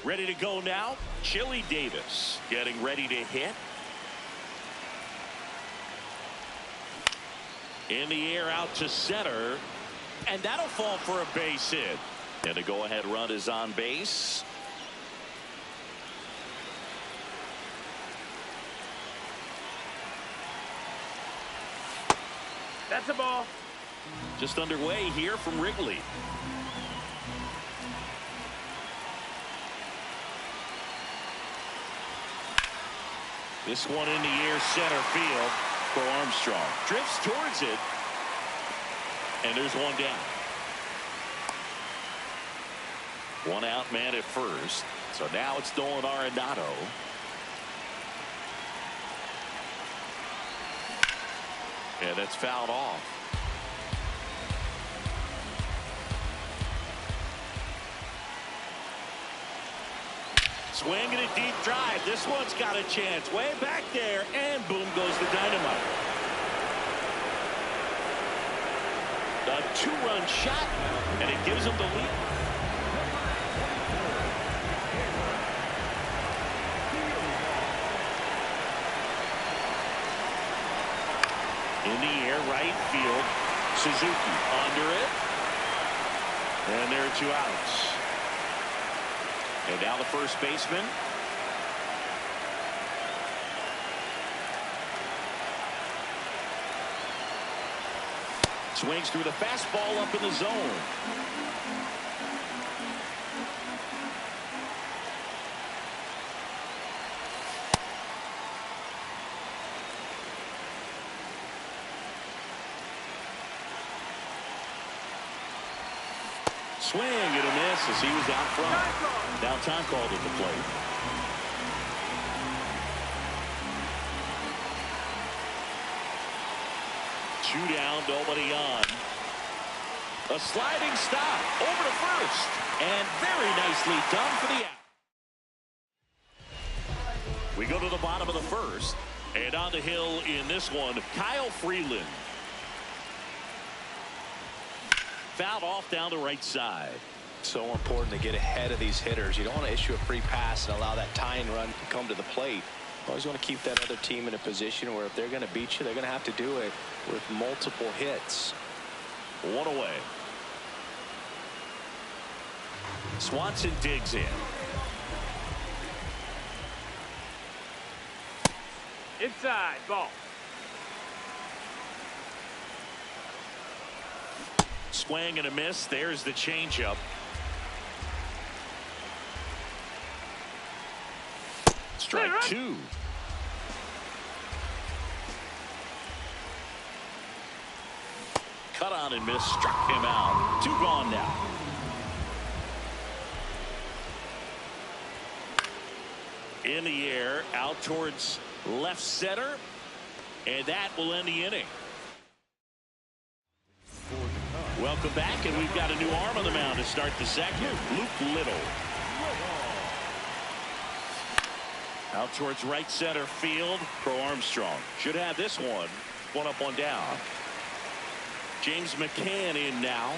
Ready to go now. Chili Davis getting ready to hit. In the air out to center. And that'll fall for a base hit. And a go-ahead run is on base. That's a ball. Just underway here from Wrigley. This one in the air center field for Armstrong. Drifts towards it. And there's one down. One out man at first. So now it's Nolan Arenado. And that's fouled off. Swing and a deep drive. This one's got a chance. Way back there. And boom goes the dynamite. A two-run shot. And it gives them the lead. In the air, right field. Suzuki under it. And there are 2 outs. And now the first baseman. Swings through the fastball up in the zone. Swing and a miss as he was out front. Now time called at the plate. Two down, nobody on. A sliding stop over to first. And very nicely done for the out. We go to the bottom of the first. And on the hill in this one, Kyle Freeland. Fouled off down the right side. So important to get ahead of these hitters. You don't want to issue a free pass and allow that tying run to come to the plate. Always want to keep that other team in a position where if they're going to beat you, they're going to have to do it with multiple hits. One away. Swanson digs in. Inside, ball. Swing and a miss. There's the changeup. Strike 2. Cut on and miss. Struck him out. 2 gone now. In the air, out towards left center. And that will end the inning. Welcome back, and we've got a new arm on the mound to start the second. Luke Little. Out towards right center field for Armstrong. Should have this one. One up, one down. James McCann in now.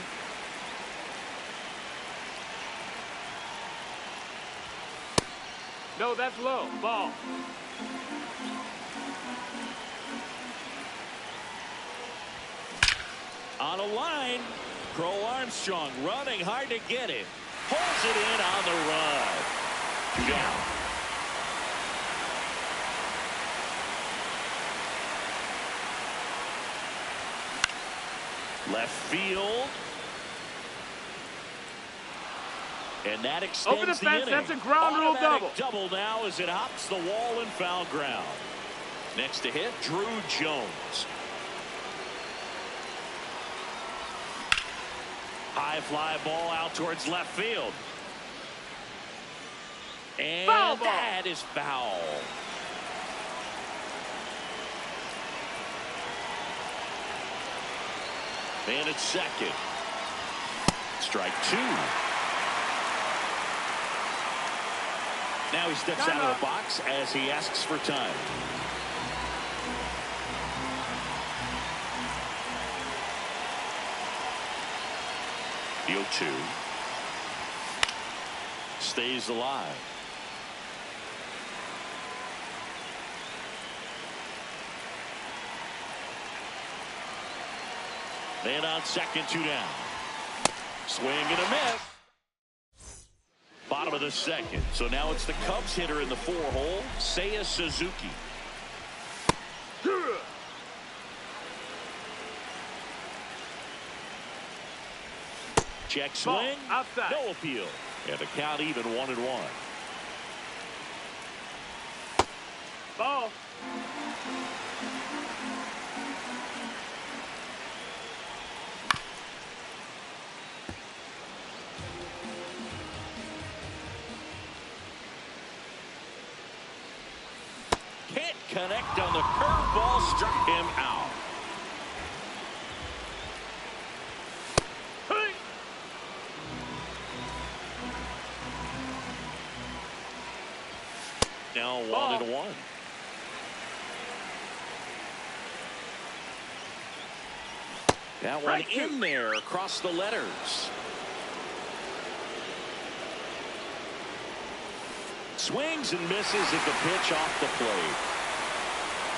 No, that's low. Ball. On a line, Crow Armstrong running hard to get it. Pulls it in on the run. 2 down. Left field. And that extends over the the fence. inning. That's a ground rule double. Double now as it hops the wall and foul ground. Next to hit, Drew Jones. High fly ball out towards left field. And that is foul. And it's second. Strike 2. Now he steps out of the box as he asks for time. The 0-2. stays alive. Man on second, 2 down. Swing and a miss. Bottom of the second. So now it's the Cubs hitter in the 4-hole, Seiya Suzuki. Check swing. Outside. No appeal. And the count even 1-1. Ball. Can't connect on the curveball. Struck him out. Hey. Now 1-1. That one in there across the letters. Swings and misses at the pitch off the plate.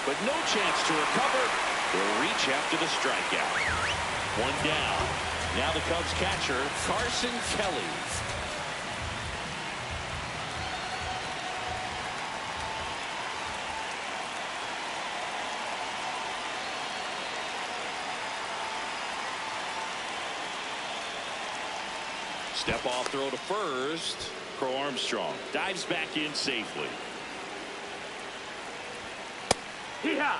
But no chance to recover. They'll reach after the strikeout. 1 down. Now the Cubs catcher, Carson Kelly. Step off throw to first. Crow Armstrong dives back in safely. Yeah.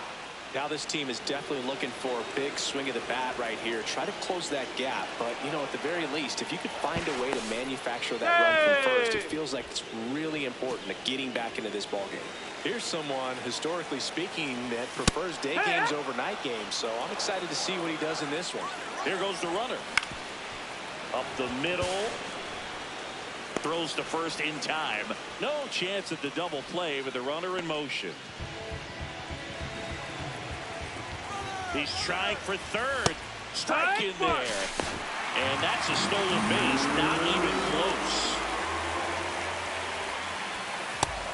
Now this team is definitely looking for a big swing of the bat right here. Try to close that gap. But, you know, at the very least, if you could find a way to manufacture that run from first, it feels like it's really important to getting back into this ballgame. Here's someone, historically speaking, that prefers day games over night games. So I'm excited to see what he does in this one. Here goes the runner. Up the middle. Throws to first in time. No chance at the double play with the runner in motion. He's trying for third. Strike in there. And that's a stolen base. Not even close.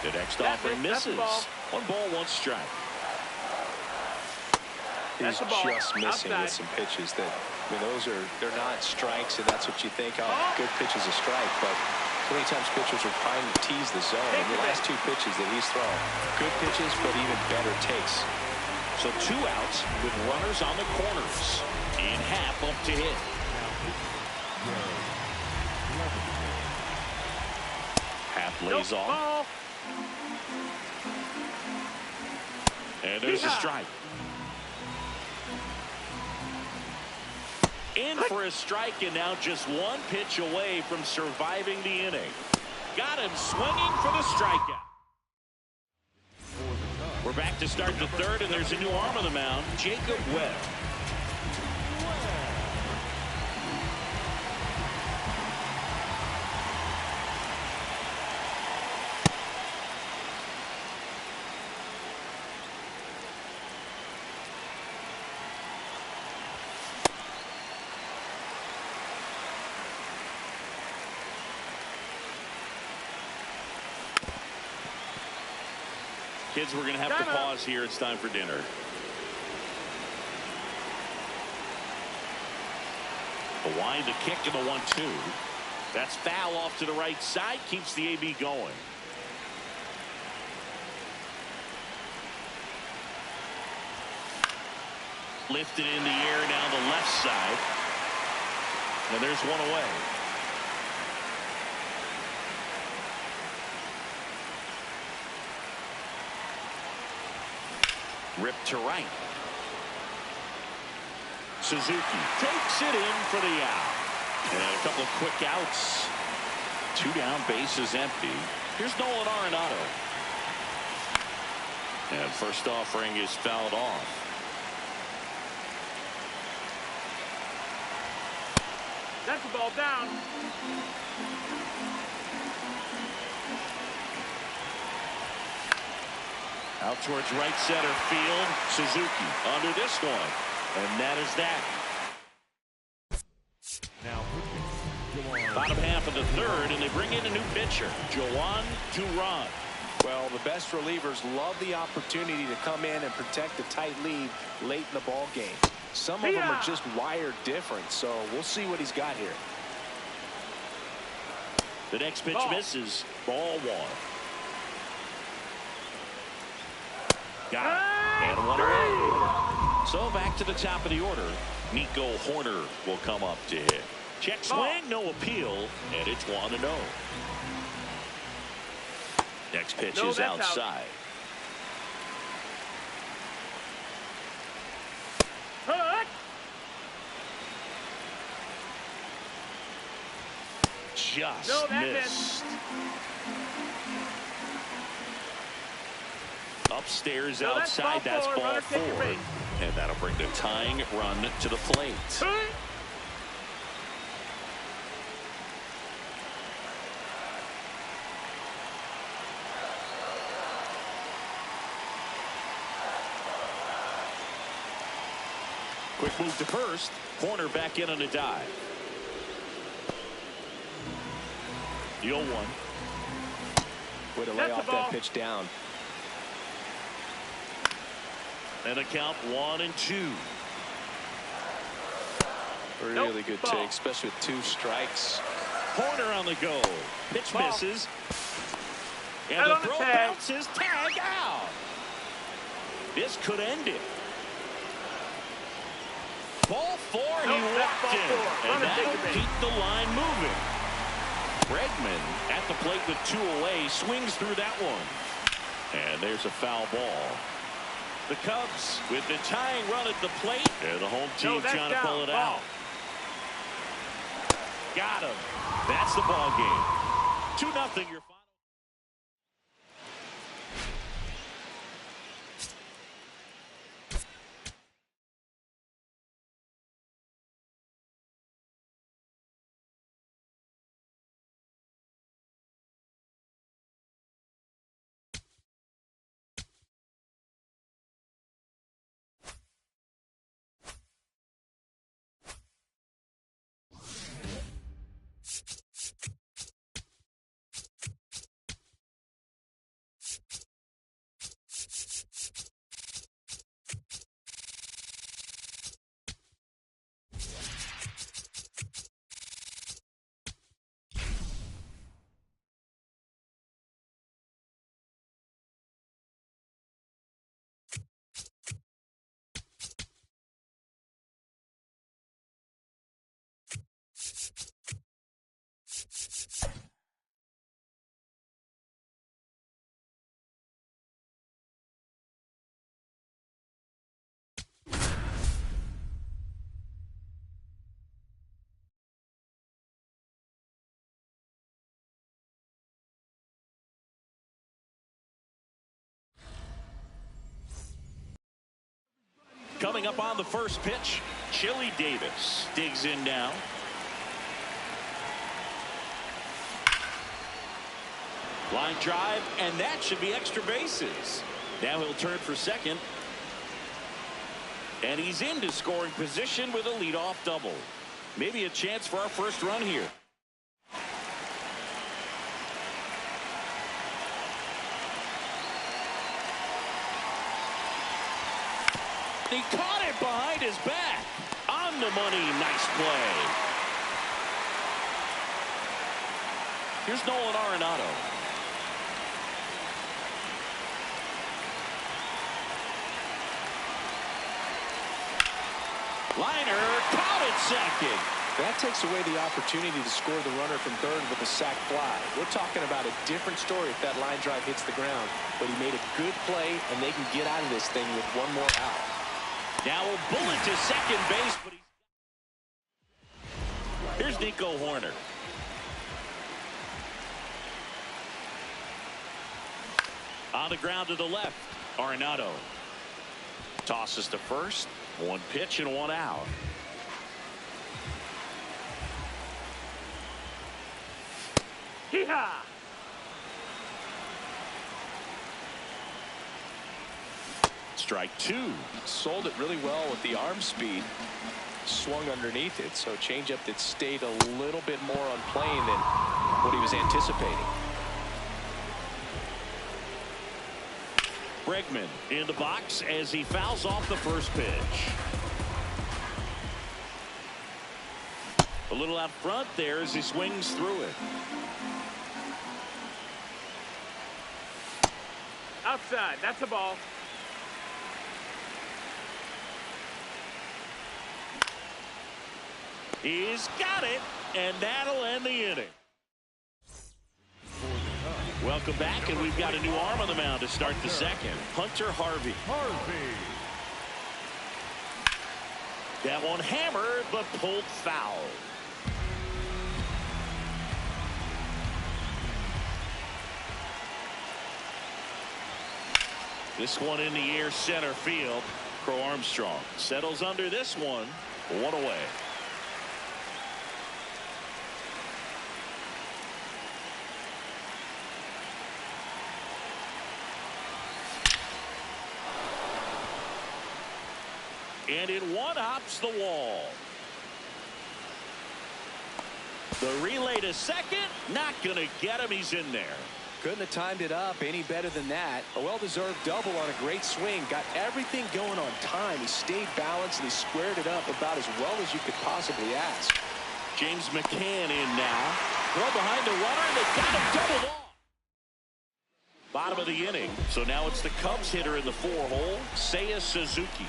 The next offering misses. 1 ball, 1 strike. He's just missing with some pitches that, I mean, they're not strikes, and that's what you think. Oh, good pitch is a strike, but so many times pitchers are trying to tease the zone. And the last 2 pitches that he's thrown, good pitches, but even better takes. So 2 outs with runners on the corners. And Happ up to hit. Happ lays off. And there's a strike. In for a strike, and now just 1 pitch away from surviving the inning. Got him swinging for the strikeout. We're back to start the 3rd, and there's a new arm on the mound, Jacob Webb. Kids, we're going to have to pause here. It's time for dinner. Hawaii, the kick and the 1-2. That's foul off to the right side. Keeps the AB going. Lifted in the air down the left side. And there's 1 away. Ripped to right. Suzuki takes it in for the out. And a couple of quick outs. 2 down, bases empty. Here's Nolan Arenado. And first offering is fouled off. That's the ball down. Out towards right center field. Suzuki under this one. And that is that. Now, Bottom half of the third, and they bring in a new pitcher, Juan Duran. Well, the best relievers love the opportunity to come in and protect a tight lead late in the ball game. Some of them are just wired different, so we'll see what he's got here. The next pitch misses. Ball one. Got it. And one away. So back to the top of the order. Nico Horner will come up to hit. Check swing, no appeal, and it's 1-0. Next pitch is outside. Just missed. Upstairs outside, that's ball four. And that'll bring the tying run to the plate. Quick move to first. Corner back in on a dive. The 0-1. Way to lay off that pitch down. And a count 1-2. Really good take, especially with 2 strikes. Corner on the go. Pitch misses. And the throw bounces. Tag out. This could end it. Ball 4, he walked in. And that'll keep the line moving. Bregman at the plate with 2 away. Swings through that one. And there's a foul ball. The Cubs with the tying run at the plate. And the home team trying to pull it out. Got him. That's the ball game. 2-0 your final. Coming up on the first pitch, Chili Davis digs in now. Line drive, and that should be extra bases. Now he'll turn for second. And he's into scoring position with a leadoff double. Maybe a chance for our first run here. He caught it behind his back. On the money. Nice play. Here's Nolan Arenado. Liner caught at second. That takes away the opportunity to score the runner from third with a sac fly. We're talking about a different story if that line drive hits the ground. But he made a good play, and they can get out of this thing with one more out. Now a bullet to second base, but here's Nico Horner. On the ground to the left, Arenado tosses to first. 1 pitch and 1 out. Hee-haw! Strike 2. Sold it really well with the arm speed. swung underneath it. So changeup that stayed a little bit more on plane than what he was anticipating. Bregman in the box as he fouls off the first pitch. A little out front there as he swings through it. Outside. That's a ball. He's got it, and that'll end the inning. Welcome back, and we've got a new arm on the mound to start the second. Hunter Harvey. That one hammered, but pulled foul. This one in the air, center field. Crow Armstrong settles under this one. One away. And it one-hops the wall. The relay to second, not going to get him. He's in there. Couldn't have timed it up any better than that. A well-deserved double on a great swing. Got everything going on time. He stayed balanced and he squared it up about as well as you could possibly ask. James McCann in now. Throw behind the runner, and they got him doubled off. Bottom of the inning. So now it's the Cubs hitter in the 4-hole, Seiya Suzuki.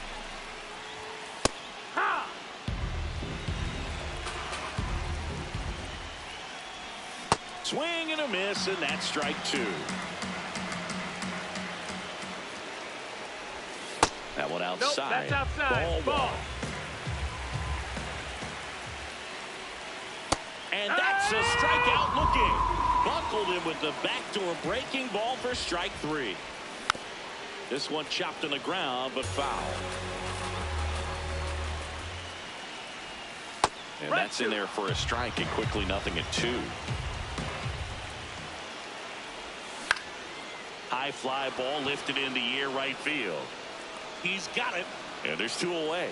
Swing and a miss, and that's strike 2. That one outside. Nope, that's outside. Ball. And that's a strikeout looking. Buckled him with the backdoor breaking ball for strike 3. This one chopped on the ground, but foul. And that's in there for a strike, and quickly nothing at 2. High fly ball lifted in the air right field. He's got it, and there's 2 away.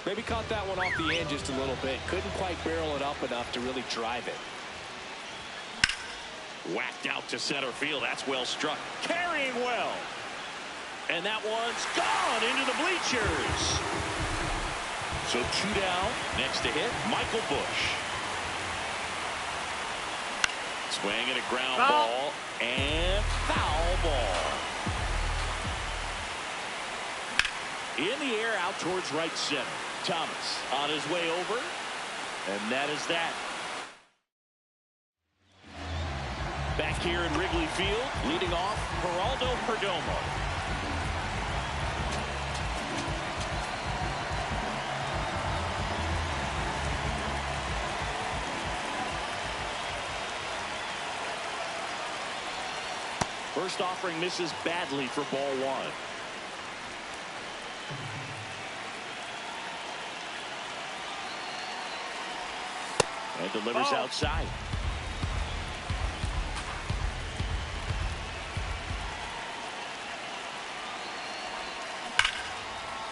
Maybe caught that one off the end just a little bit. Couldn't quite barrel it up enough to really drive it. Whacked out to center field. That's well struck. Carrying well. And that one's gone into the bleachers. So 2 down. Next to hit, Michael Bush. Swing and a ground ball. And foul ball. In the air out towards right center. Thomas on his way over. And that is that. Back here in Wrigley Field, leading off Geraldo Perdomo. First offering misses badly for ball 1. And delivers outside.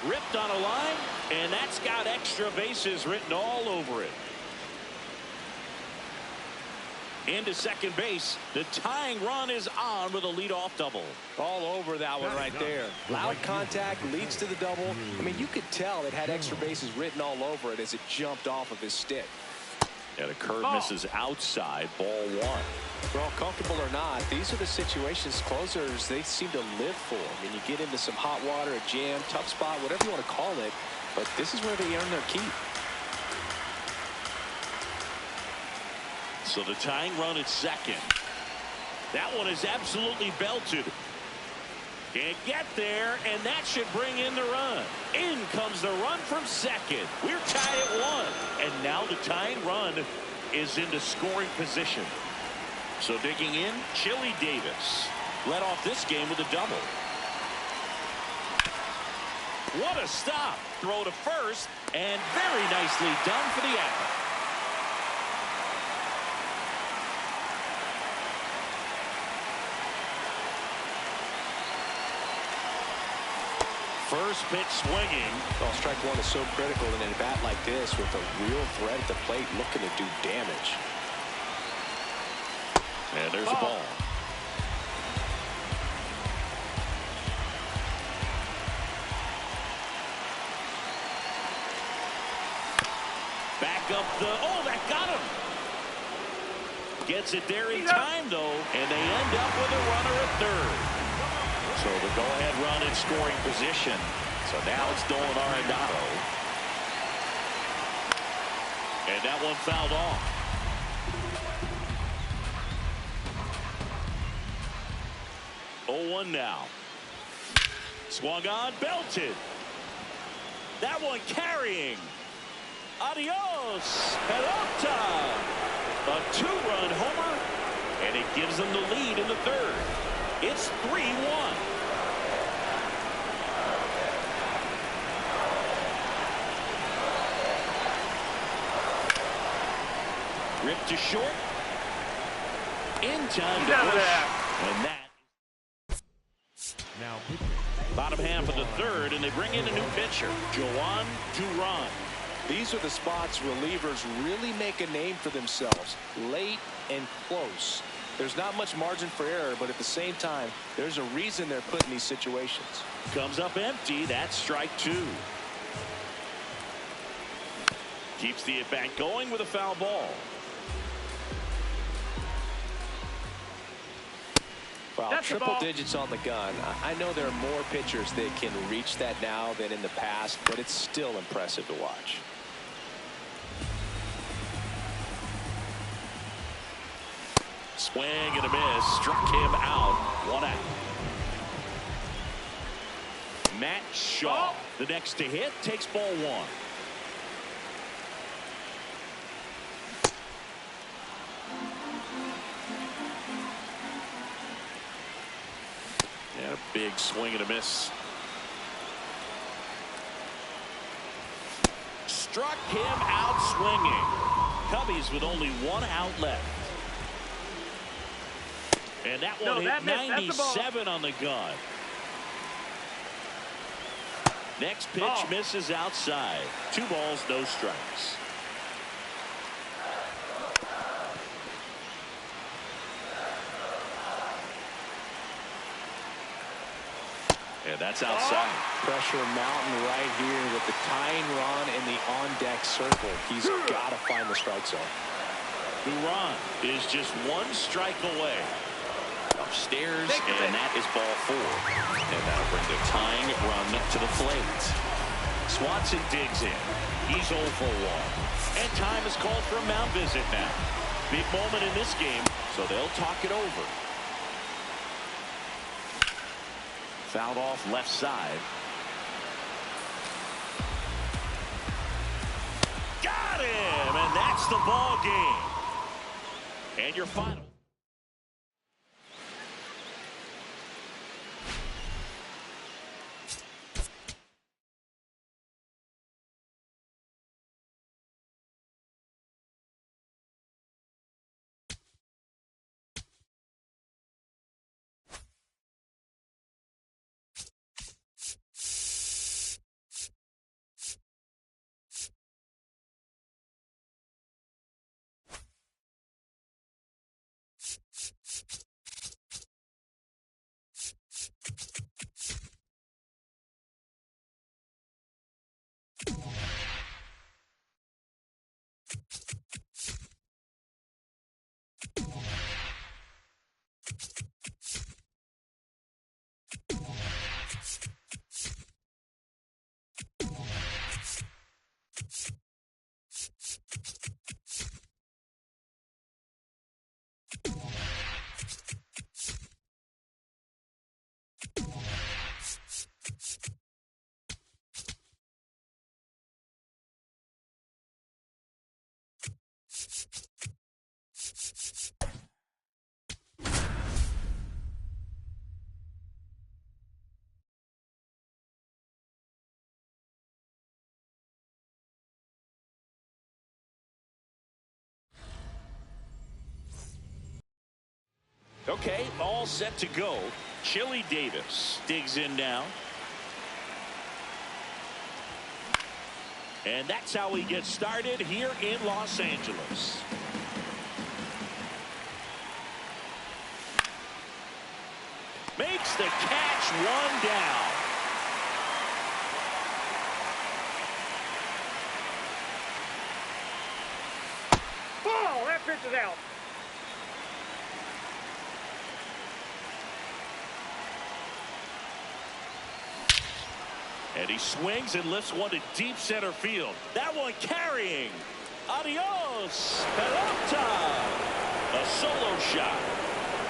Ripped on a line, and that's got extra bases written all over it. Into second base. The tying run is on with a leadoff double. All over that one right there. Loud contact leads to the double. I mean, you could tell it had extra bases written all over it as it jumped off of his stick. And a curve misses outside, ball 1. Well, comfortable or not, these are the situations closers they seem to live for. I mean, you get into some hot water, a jam, tough spot, whatever you want to call it, but this is where they earn their keep. So the tying run at second. That one is absolutely belted. Can't get there, and that should bring in the run. In comes the run from second. We're tied at 1. And now the tying run is into scoring position. So digging in, Chili Davis led off this game with a double. What a stop. Throw to first, and very nicely done for the out. First pitch swinging. Well, strike one is so critical in a bat like this with a real threat at the plate looking to do damage. And there's a ball. Back up that got him. Gets it there in time, though, and they end up with a runner at third. So the go-ahead run in scoring position. So now it's Dolan Arenado. And that one fouled off. Oh, 0-1 now. Swung on, belted. That one carrying. Adios, pelota. A two-run homer, and it gives them the lead in the third. It's 3-1. Ripped to short. In time to push. And that. Now, bottom half of the third, and they bring in a new pitcher, Joan Duran. These are the spots relievers really make a name for themselves, late and close. There's not much margin for error, but at the same time, there's a reason they're put in these situations. Comes up empty. That's strike two. Keeps the at-bat going with a foul ball. Wow, triple digits on the gun. I know there are more pitchers that can reach that now than in the past, but it's still impressive to watch. Swing and a miss. Struck him out. 1 out. Matt Shaw, the next to hit, takes ball one. And a big swing and a miss. Struck him out swinging. Cubbies with only 1 out left. And that one hit 97 on the gun. Next pitch misses outside. 2 balls, no strikes. And that's outside. Pressure mountain right here with the tying run in the on-deck circle. He's got to find the strike zone. Duran is just 1 strike away. Upstairs, and that is ball 4. And that'll bring the tying run to the plate. Swanson digs in. He's 0 for 1. And time is called for a mound visit now. Big moment in this game, so they'll talk it over. Fouled off left side. Got him, and that's the ball game. And your final. Okay, all set to go. Chili Davis digs in now. And that's how we get started here in Los Angeles. Makes the catch, one down. Ball, that pitch is out. And he swings and lifts one to deep center field. That one carrying. Adios, pelota. A solo shot.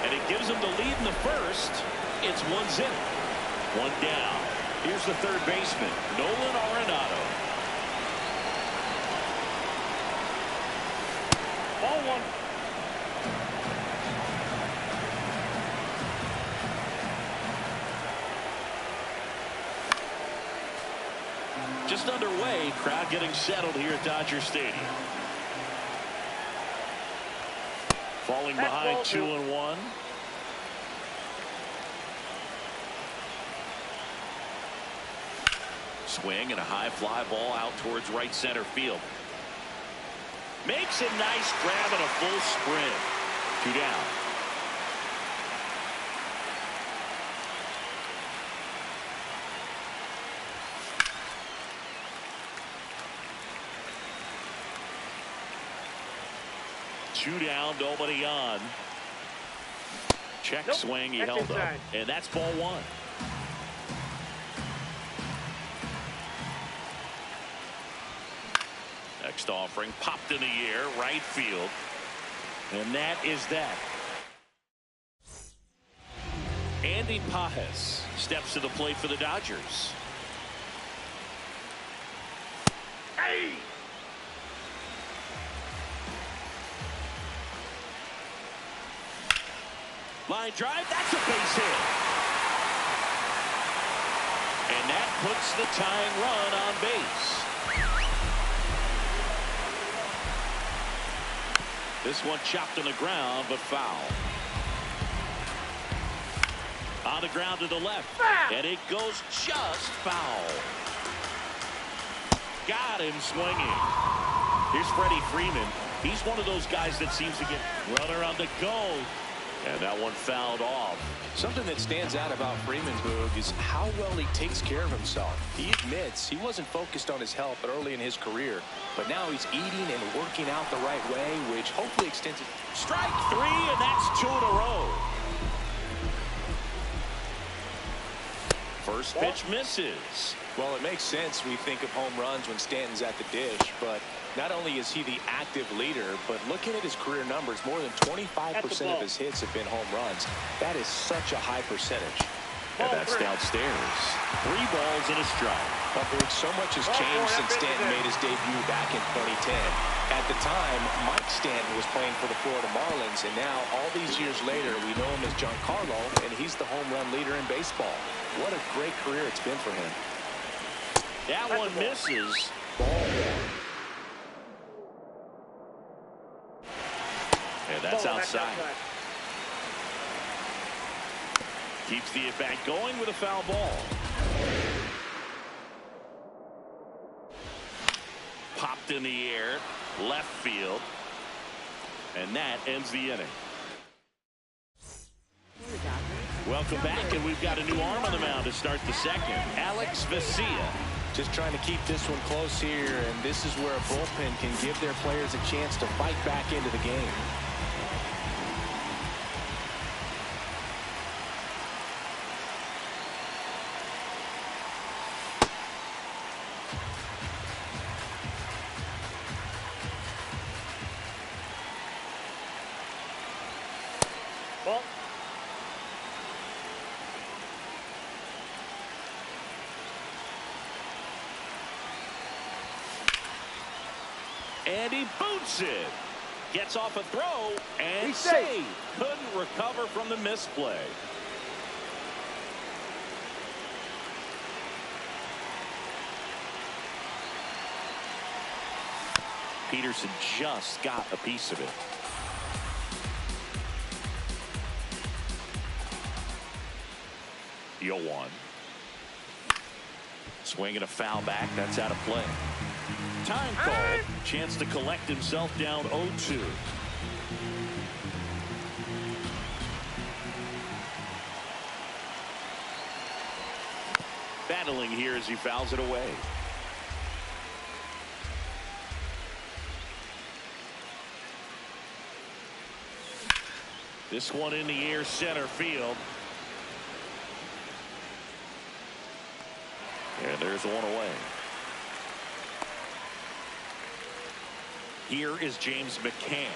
And it gives him the lead in the first. It's 1-0. One down. Here's the third baseman, Nolan Arenado. Ball one. Just underway, crowd getting settled here at Dodger Stadium. Falling behind 2-1. Swing and a high fly ball out towards right center field. Makes a nice grab and a full sprint. 2 down. Two down, nobody on. Check swing, he held up. And that's ball one. Next offering popped in the air, right field. And that is that. Andy Pajes steps to the plate for the Dodgers. Hey! Line drive, that's a base hit. And that puts the tying run on base. This one chopped on the ground, but foul. On the ground to the left. And it goes just foul. Got him swinging. Here's Freddie Freeman. He's one of those guys that seems to get runner on the go. And that one fouled off. Something that stands out about Freeman, Boog, is how well he takes care of himself. He admits he wasn't focused on his health early in his career, but now he's eating and working out the right way, which hopefully extends it. Strike three, and that's 2 in a row. First pitch misses. Well, it makes sense we think of home runs when Stanton's at the dish, but not only is he the active leader, but looking at his career numbers, more than 25% of his hits have been home runs. That is such a high percentage. And that's downstairs. 3 balls and a strike. But so much has changed since Stanton made his debut back in 2010. At the time, Mike Stanton was playing for the Florida Marlins, and now, all these years later, we know him as Giancarlo, and he's the home run leader in baseball. What a great career it's been for him. That one misses. Ball one. And that's outside. Keeps the at-bat going with a foul ball. Popped in the air, left field. And that ends the inning. Welcome back, and we've got a new arm on the mound to start the second. Alex Vesia. Just trying to keep this one close here, and this is where a bullpen can give their players a chance to fight back into the game. Ball. And he boots it. Gets off a throw and saved. Couldn't recover from the misplay. Peterson just got a piece of it. The 0-1. Swinging a foul back. That's out of play. Time called. Chance to collect himself down 0-2. Battling here as he fouls it away. This one in the air, center field. And there's one away. Here is James McCann.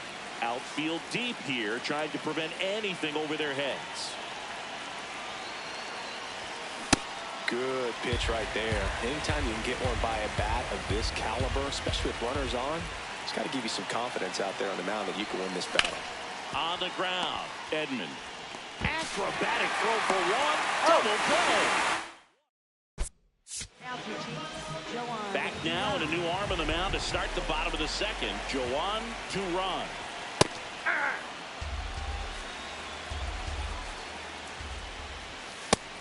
Outfield deep here, trying to prevent anything over their heads. Good pitch right there. Anytime you can get one by a bat of this caliber, especially with runners on, it's got to give you some confidence out there on the mound that you can win this battle. On the ground, Edman. Acrobatic throw for one. Double play. Back now and a new arm on the mound to start the bottom of the second. Joan to run.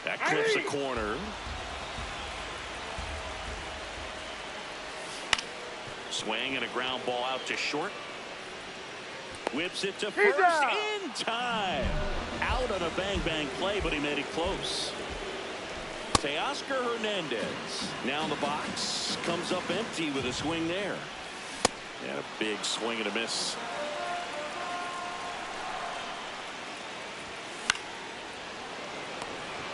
That clips a corner. Swing and a ground ball out to short. Whips it to first in time. Out on a bang-bang play, but he made it close. Teoscar Hernandez now in the box. Comes up empty with a swing there. And a big swing and a miss.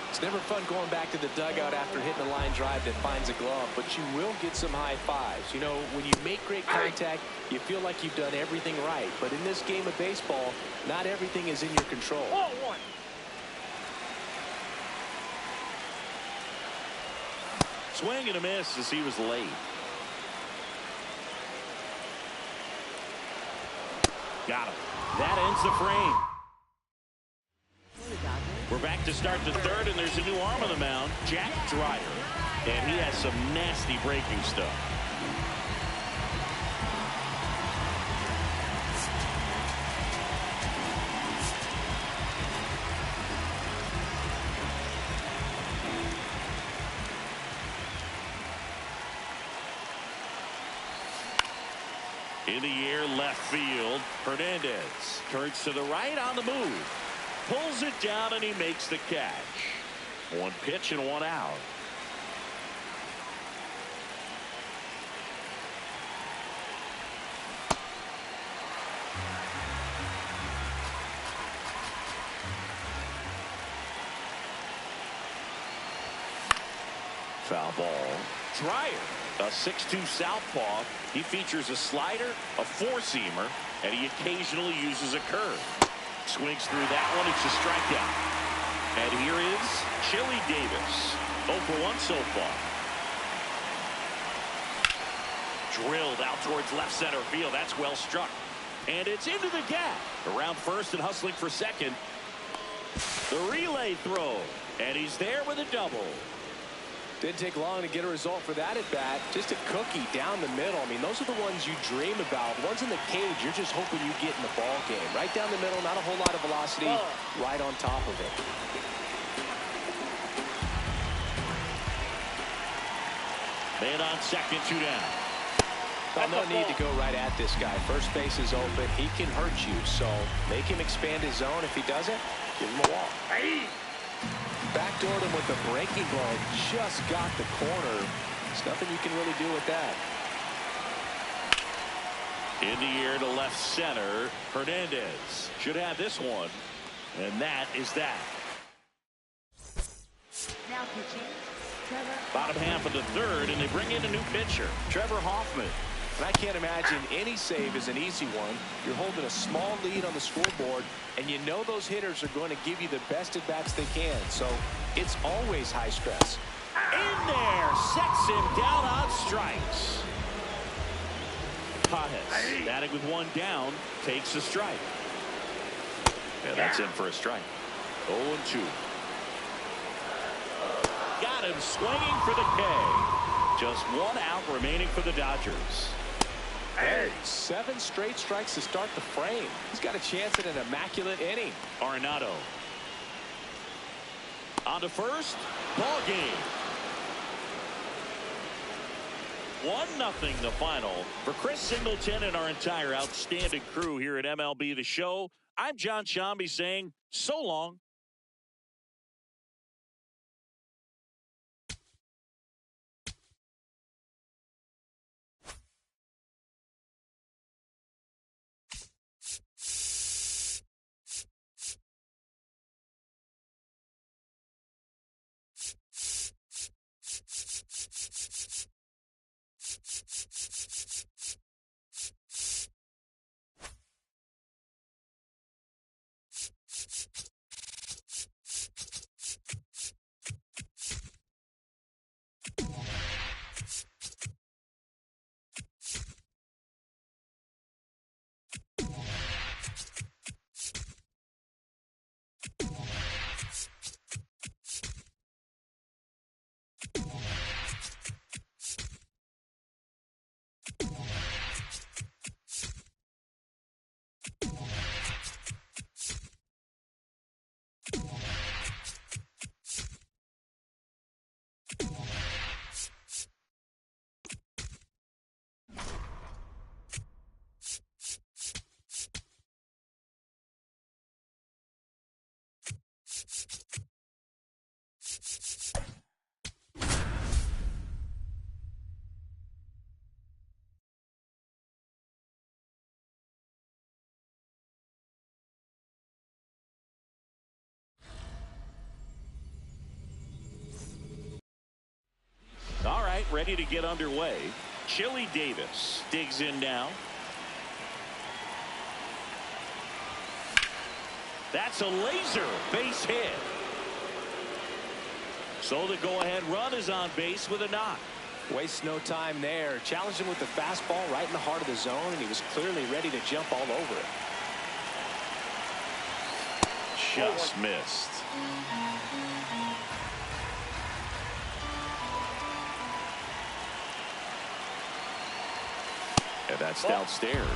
It's never fun going back to the dugout after hitting a line drive that finds a glove, but you will get some high fives. You know, when you make great contact, you feel like you've done everything right. But in this game of baseball, not everything is in your control. Swing and a miss as he was late. Got him. That ends the frame. We're back to start the third, and there's a new arm on the mound, Jack Dreyer. And he has some nasty breaking stuff. In the air, left field. Hernandez turns to the right on the move. Pulls it down and he makes the catch. One pitch and one out. Foul ball. Dreyer, a 6'2" southpaw. He features a slider, a four-seamer, and he occasionally uses a curve. Swings through that one. It's a strikeout. And here is Chili Davis. 0 for 1 so far. Drilled out towards left center field. That's well struck. And it's into the gap. Around first and hustling for second. The relay throw. And he's there with a double. Didn't take long to get a result for that at bat. Just a cookie down the middle. I mean, those are the ones you dream about. Ones in the cage, you're just hoping you get in the ball game. Right down the middle, not a whole lot of velocity, right on top of it. Man on second, 2 down. Well, no need to go right at this guy. First base is open. He can hurt you, so make him expand his zone. If he doesn't, give him a walk. Backdoored him with a breaking ball. Just got the corner. There's nothing you can really do with that. In the air to left center. Hernandez should have this one. And that is that. Now pitching, Trevor. Bottom half of the third, and they bring in a new pitcher, Trevor Hoffman. And I can't imagine any save is an easy one. You're holding a small lead on the scoreboard, and you know those hitters are going to give you the best at bats they can. So it's always high stress. In there, sets him down on strikes. Pajes, batting with one down, takes a strike. And that's in for a strike. 0-2. Got him swinging for the K. Just one out remaining for the Dodgers. Hey, 7 straight strikes to start the frame. He's got a chance at an immaculate inning. Arenado. On to first. Ball game. 1-0 the final. For Chris Singleton and our entire outstanding crew here at MLB The Show, I'm John Shambi saying so long. All right, ready to get underway. Chili Davis digs in now. That's a laser base hit. So the go-ahead run is on base with a knock. Wastes no time there. Challenged him with the fastball right in the heart of the zone, and he was clearly ready to jump all over it. Just missed. And that's downstairs.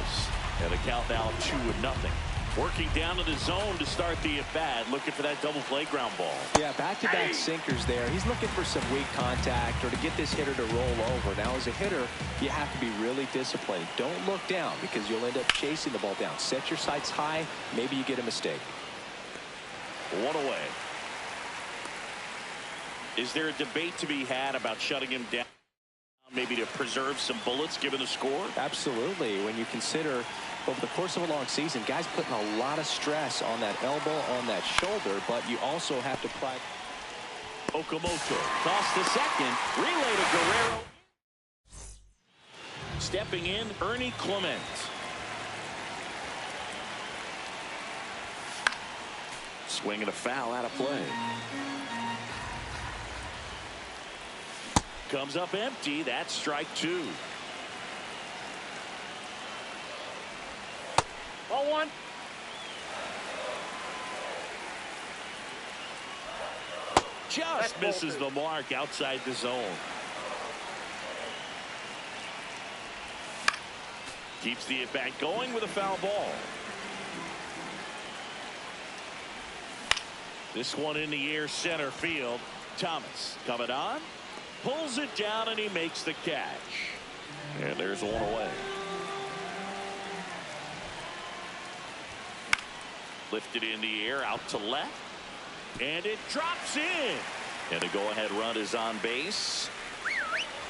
And the count now 2-0. Working down to the zone to start the at-bat, looking for that double play ground ball. Yeah, back-to-back sinkers there. He's looking for some weak contact or to get this hitter to roll over. Now, as a hitter, you have to be really disciplined. Don't look down because you'll end up chasing the ball down. Set your sights high. Maybe you get a mistake. 1 away. Is there a debate to be had about shutting him down? Maybe to preserve some bullets given the score? Absolutely. When you consider over the course of a long season, guys putting a lot of stress on that elbow, on that shoulder, but you also have to pride. Okamoto toss to second, relay to Guerrero. Stepping in, Ernie Clement. Swinging a foul out of play. Comes up empty. That's strike 2. 0-1. Just misses the mark outside the zone. Keeps the at-bat going with a foul ball. This one in the air center field. Thomas coming on. Pulls it down and he makes the catch. And there's 1 away. Lifted in the air out to left. And it drops in. And the go-ahead run is on base.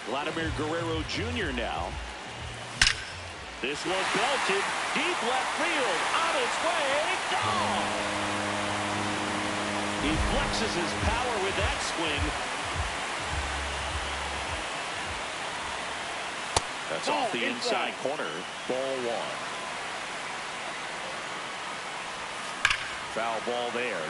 Vladimir Guerrero Jr. now. This one belted. Deep left field. On its way. Gone. He flexes his power with that swing. That's off the inside corner. Ball 1. Foul ball there.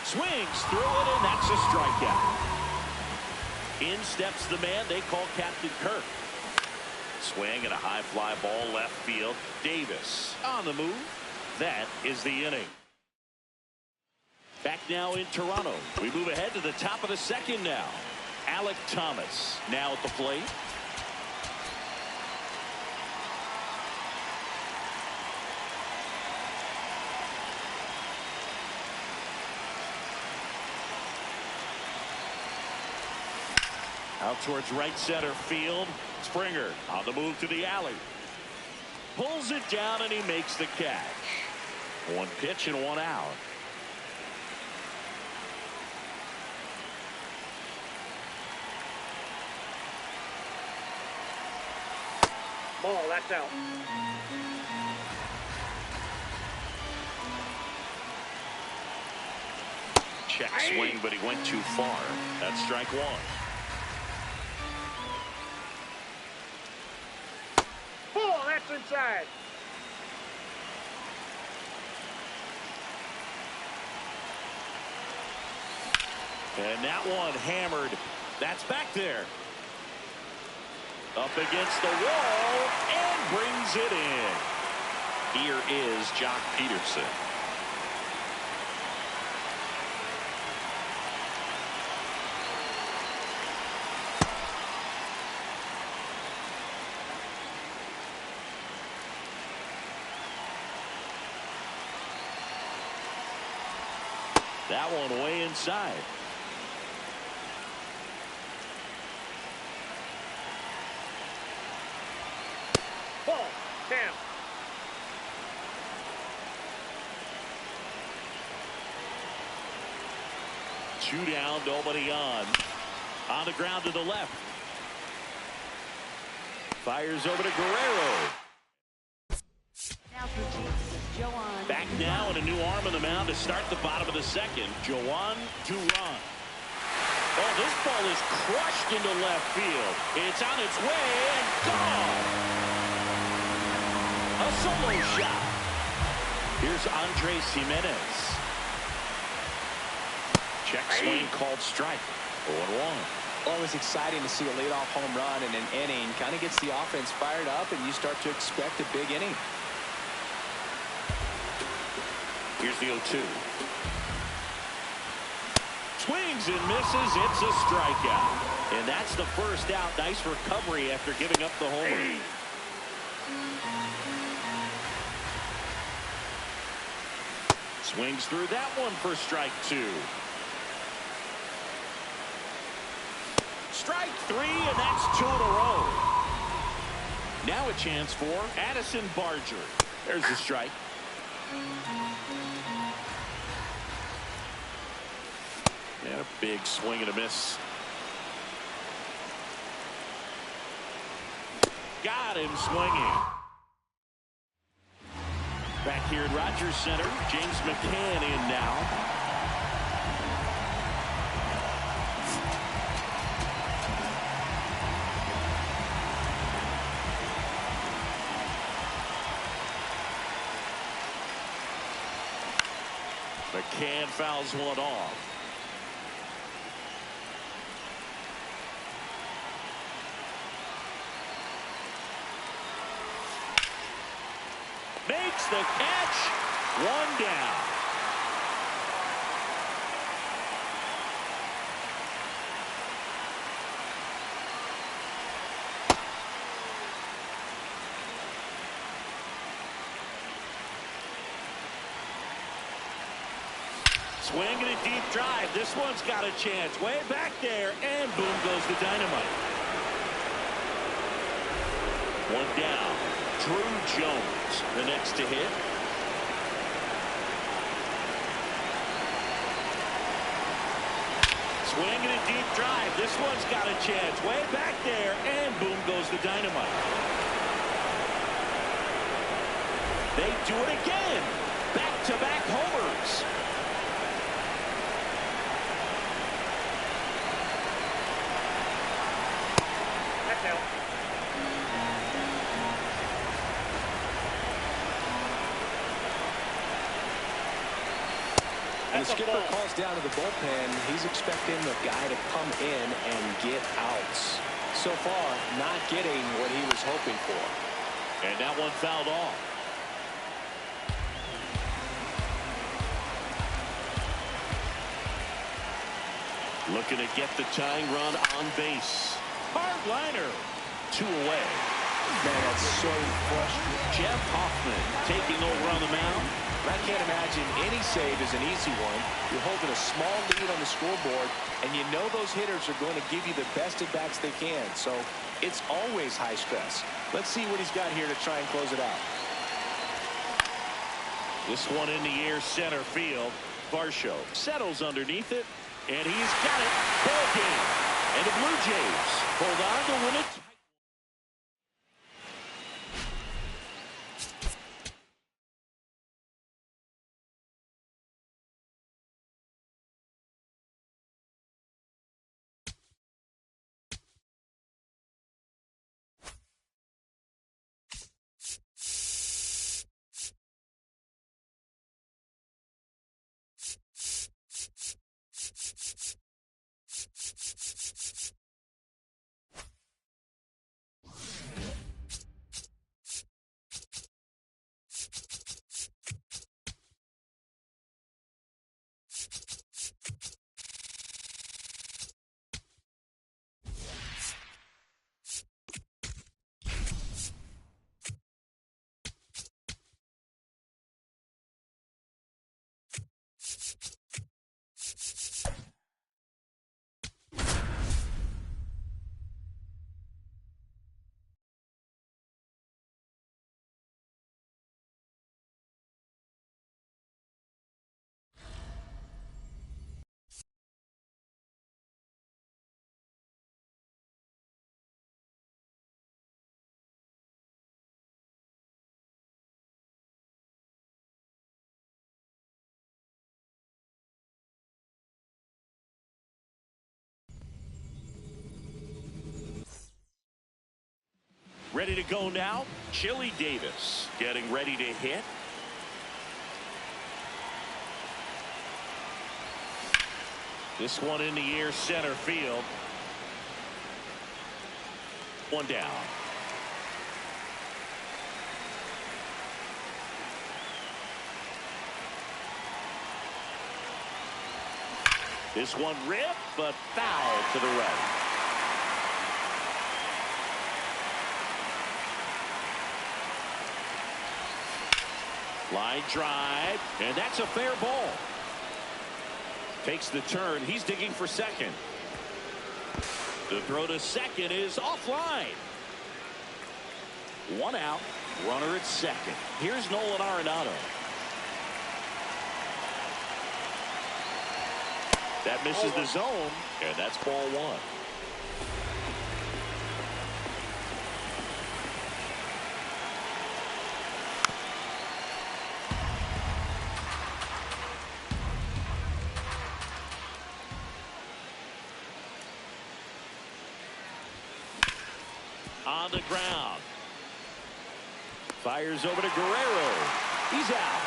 Swings through it, and that's a strikeout. In steps the man they call Captain Kirk. Swing and a high fly ball left field. Davis on the move. That is the inning. Back now in Toronto. We move ahead to the top of the second now. Alek Thomas now at the plate. Out towards right center field. Springer on the move to the alley. Pulls it down and he makes the catch. One pitch and one out. Ball, that's out. Check swing, but he went too far. That's strike one. Ball, that's inside. And that one hammered. That's back there. Up against the wall and brings it in. Here is Jock Peterson. That one way inside. Ball, down. Two down, nobody on. On the ground to the left. Fires over to Guerrero. Now pitching, Joan. Back now and a new arm on the mound to start the bottom of the second. Joan Duran. Oh, this ball is crushed into left field. It's on its way and gone. A solo shot. Here's Andres Jimenez. Check swing called strike. 0-1. Always exciting to see a leadoff home run in an inning. Kind of gets the offense fired up, and you start to expect a big inning. Here's the 0-2. Swings and misses. It's a strikeout. And that's the first out. Nice recovery after giving up the homer. Swings through that one for strike two. Strike three, and that's two in a row. Now a chance for Addison Barger. There's the strike. And a big swing and a miss. Got him swinging. Back here at Rogers Center, James McCann in now. McCann fouls one off. Makes the catch. One down. Swing and a deep drive. This one's got a chance. Way back there, and boom goes the dynamite. One down. Drew Jones, the next to hit. Swing and a deep drive. This one's got a chance. Way back there, and boom goes the dynamite. They do it again. Back-to-back homers. That's out. And the skipper calls down to the bullpen. He's expecting the guy to come in and get outs. So far, not getting what he was hoping for. And that one fouled off. Looking to get the tying run on base. Hard liner. Two away. Man, that's so frustrating. Jeff Hoffman taking over on the mound. I can't imagine any save is an easy one. You're holding a small lead on the scoreboard, and you know those hitters are going to give you the best at-bats they can. So it's always high stress. Let's see what he's got here to try and close it out. This one in the air, center field. Varsho settles underneath it, and he's got it. Ball game. And the Blue Jays hold on to win it. Ready to go now. Chili Davis getting ready to hit. This one in the air, center field. One down. This one ripped, but foul to the right. Line drive, and that's a fair ball. Takes the turn. He's digging for second. The throw to second is offline. One out, runner at second. Here's Nolan Arenado. That misses the zone, and that's ball one. On the ground. Fires over to Guerrero. He's out.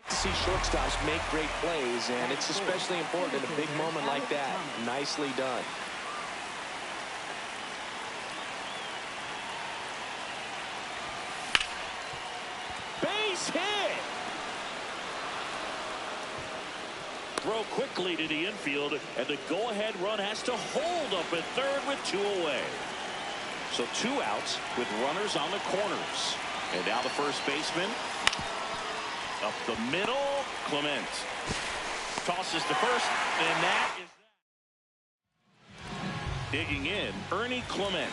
See shortstops make great plays, and it's especially important in a big moment like that. Nicely done. Base hit. Throw quickly to the infield, and the go-ahead run has to hold up at third with two away. So two outs with runners on the corners. And now the first baseman. Up the middle, Clement tosses to first, and that is that. Digging in, Ernie Clement.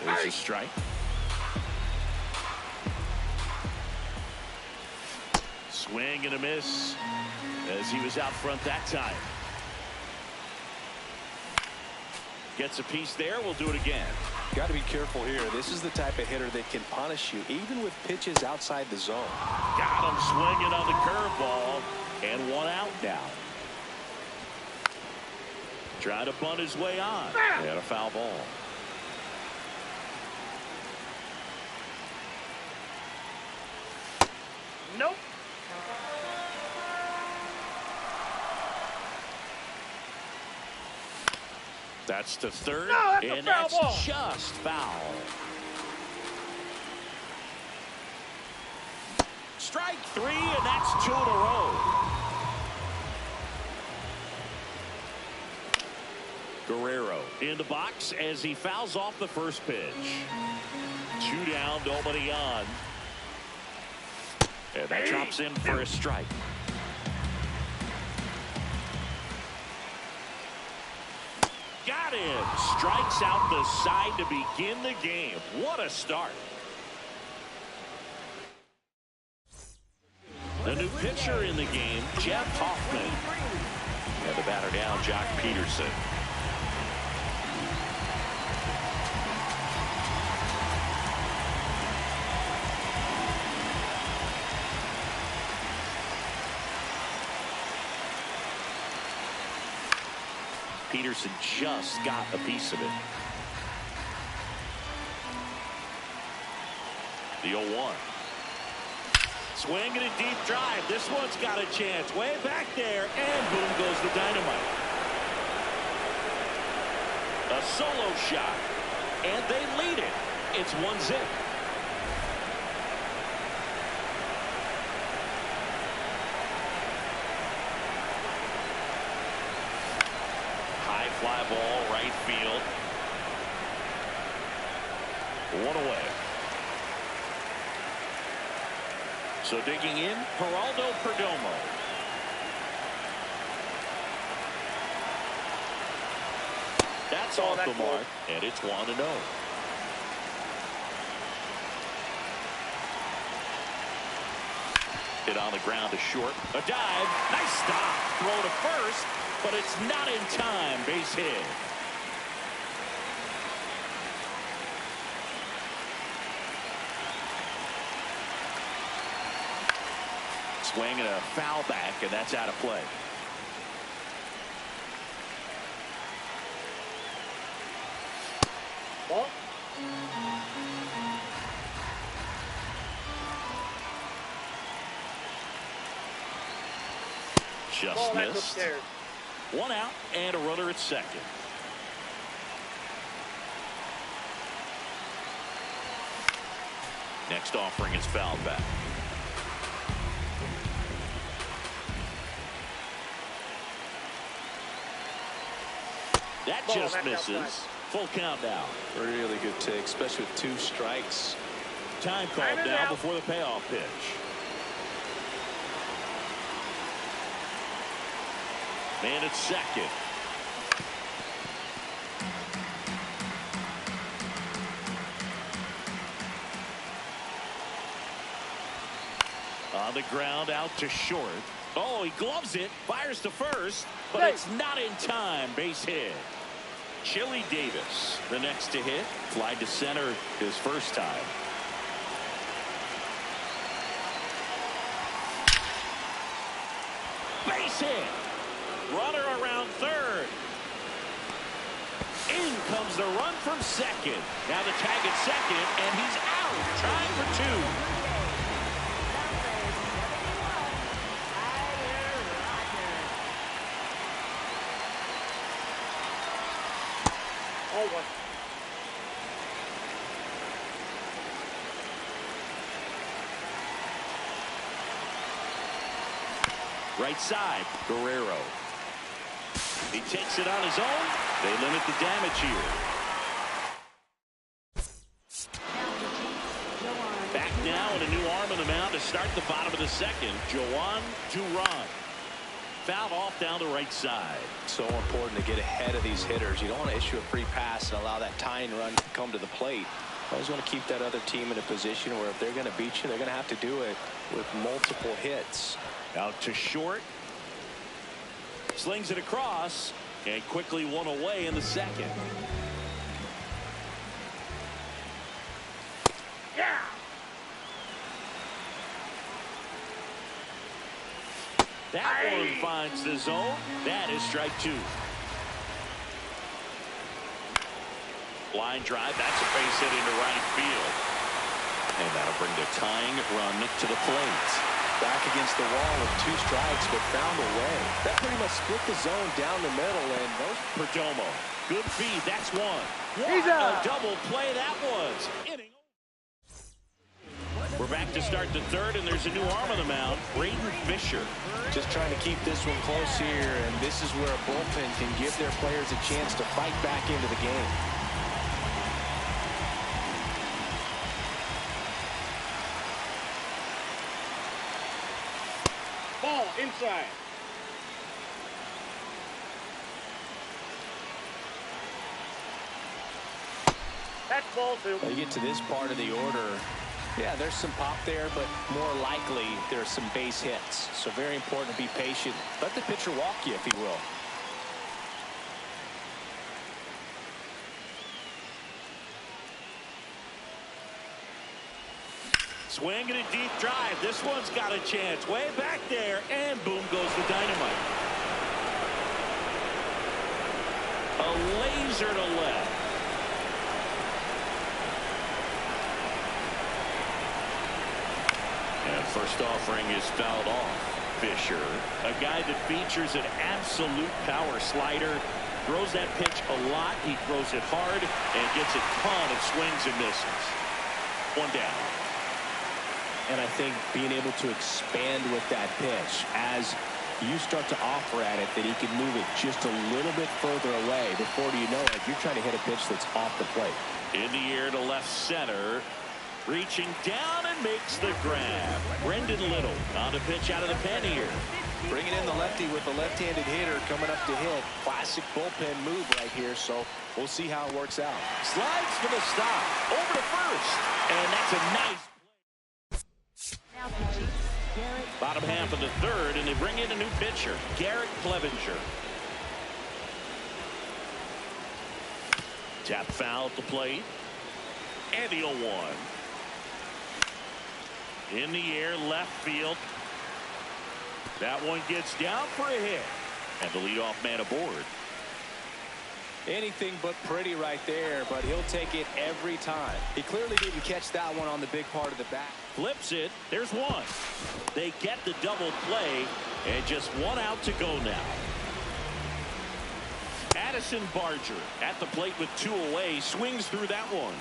There's a strike. Swing and a miss as he was out front that time. Gets a piece there. We'll do it again. Got to be careful here. This is the type of hitter that can punish you even with pitches outside the zone. Got him swinging on the curveball, and one out now. Trying to bunt his way on. And a foul ball. Nope. That's to third, No, that's a and foul that's ball. just foul. Strike three, and that's 2 in a row. Guerrero in the box as he fouls off the first pitch. 2 down, nobody on. And that drops in for a strike. Got him. Strikes out the side to begin the game. What a start. The new pitcher in the game, Jeff Hoffman. And the batter down, Jock Peterson. Peterson just got a piece of it. The 0-1. Swing and a deep drive. This one's got a chance. Way back there, and boom goes the dynamite. A solo shot, and they lead it. It's 1-0. High fly ball, right field. 1 away. So digging in, Geraldo Perdomo. That's off the mark, and it's 1-0. Hit on the ground to short. A dive. Nice stop. Throw to first, but it's not in time. Base hit. Swing and a foul back, and that's out of play. Ball. Just Ball, that's missed. upstairs. 1 out and a runner at second. Next offering is fouled back. That Ball, just that's misses. outside. Full count now. Really good take, especially with 2 strikes. Time called Time is now out. before the payoff pitch. Man at second. On the ground, out to short. Oh, he gloves it, fires to first, but Hey. it's not in time. Base hit. Chili Davis, the next to hit. Fly to center his first time. Base hit. Runner around third. In comes the run from second. Now the tag at second, and he's out. Trying for 2. Oh, one. Right side, Guerrero. He takes it on his own. They limit the damage here. Back now and a new arm on the mound to start the bottom of the second. Joan Duran. Fouled off down the right side. So important to get ahead of these hitters. You don't want to issue a free pass and allow that tying run to come to the plate. You always want to keep that other team in a position where if they're going to beat you, they're going to have to do it with multiple hits. Out to short. Slings it across. And quickly one away in the second. Yeah. That one finds the zone. That is strike two. Line drive. That's a base hit into right field. And that'll bring the tying run to the plate. Back against the wall with 2 strikes, but found a way. That pretty much split the zone down the middle. And those Perdomo. Good feed. That's one. He's What out. a double play that was. Inning. We're back to start the third, and there's a new arm on the mound, Braden Fisher. just trying to keep this one close here, and this is where a bullpen can give their players a chance to fight back into the game. Ball inside. That's ball two. When you get to this part of the order, yeah, there's some pop there, but more likely there's some base hits. So very important to be patient. Let the pitcher walk you, if he will. Swing and a deep drive. This one's got a chance. Way back there, and boom goes the dynamite. A laser to left. And first offering is fouled off. Fisher, a guy that features an absolute power slider, throws that pitch a lot. He throws it hard and gets a ton of swings and misses. One down. And I think being able to expand with that pitch as you start to offer at it that he can move it just a little bit further away. Before you know it, you're trying to hit a pitch that's off the plate. In the air to left center. Reaching down and makes the grab. Brendan Little on a pitch out of the pen here. Bringing in the lefty with the left-handed hitter coming up to hit. Classic bullpen move right here, so we'll see how it works out. Slides for the stop. Over to first. And that's a nice Now for Chiefs, Garrett. bottom half of the third, and they bring in a new pitcher, Garrett Clevenger. Tap foul at the plate. And the 0-1. In the air, left field. That one gets down for a hit. And the leadoff man aboard. Anything but pretty right there, but he'll take it every time. He clearly didn't catch that one on the big part of the bat. Flips it. There's one. They get the double play, and just one out to go now. Addison Barger at the plate with 2 away. Swings through that one.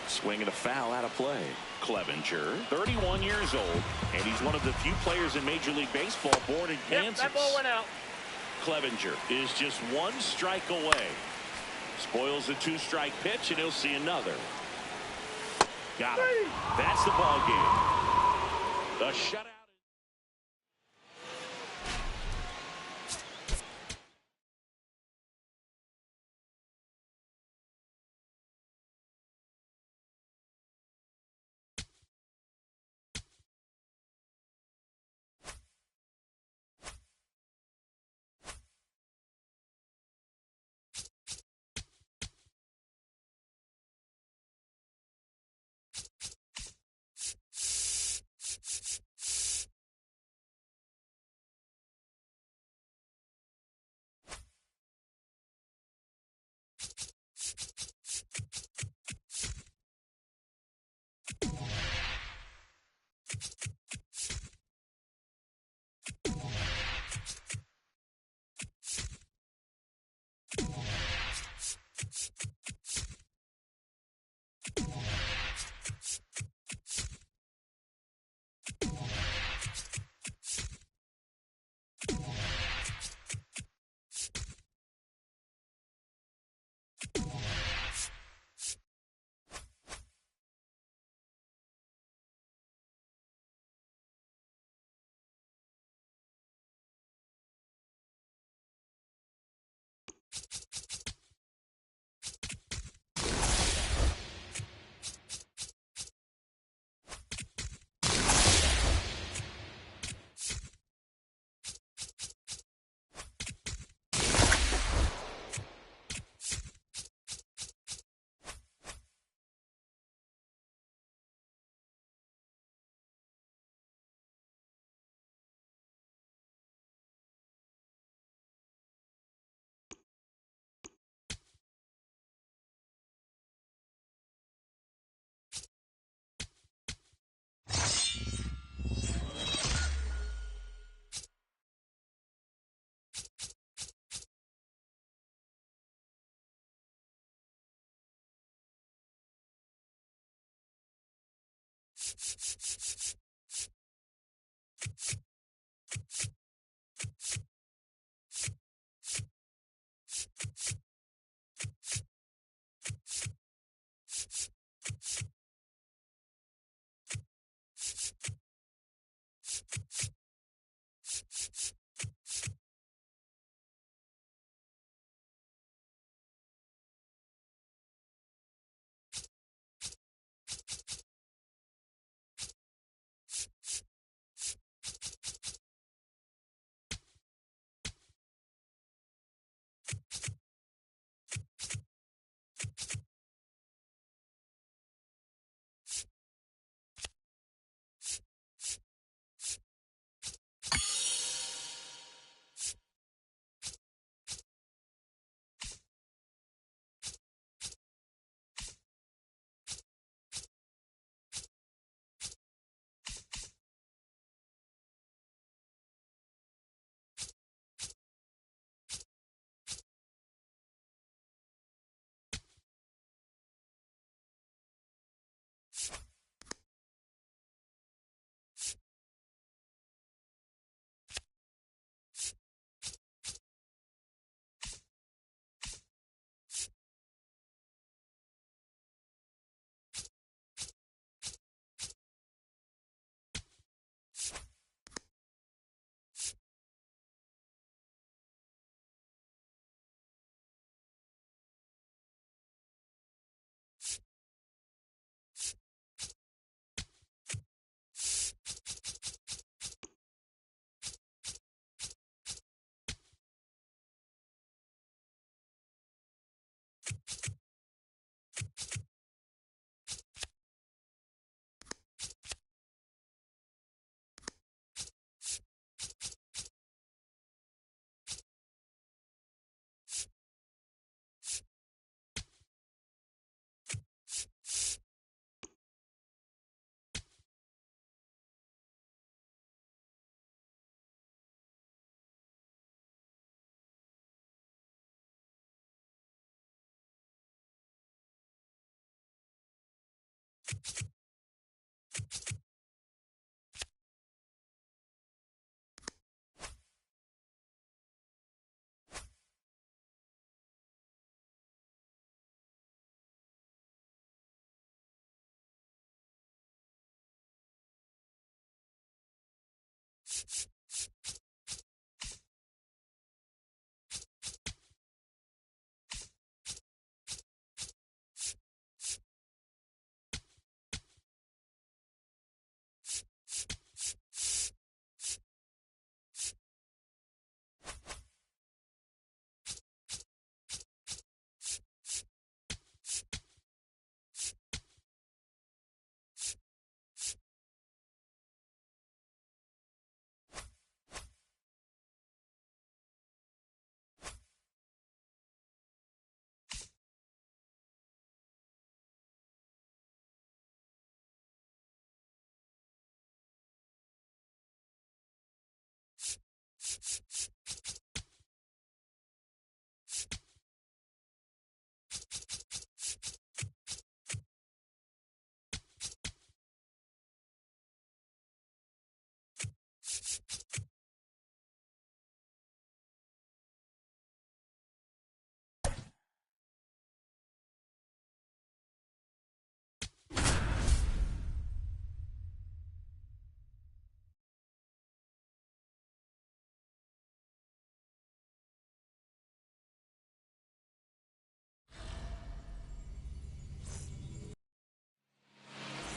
Swing and a foul out of play. Clevenger, 31 years old, and he's one of the few players in Major League Baseball born in Kansas. That ball went out. Clevenger is just 1 strike away. Spoils the 2-strike pitch, and he'll see another. Got him. That's the ball game. The shutout.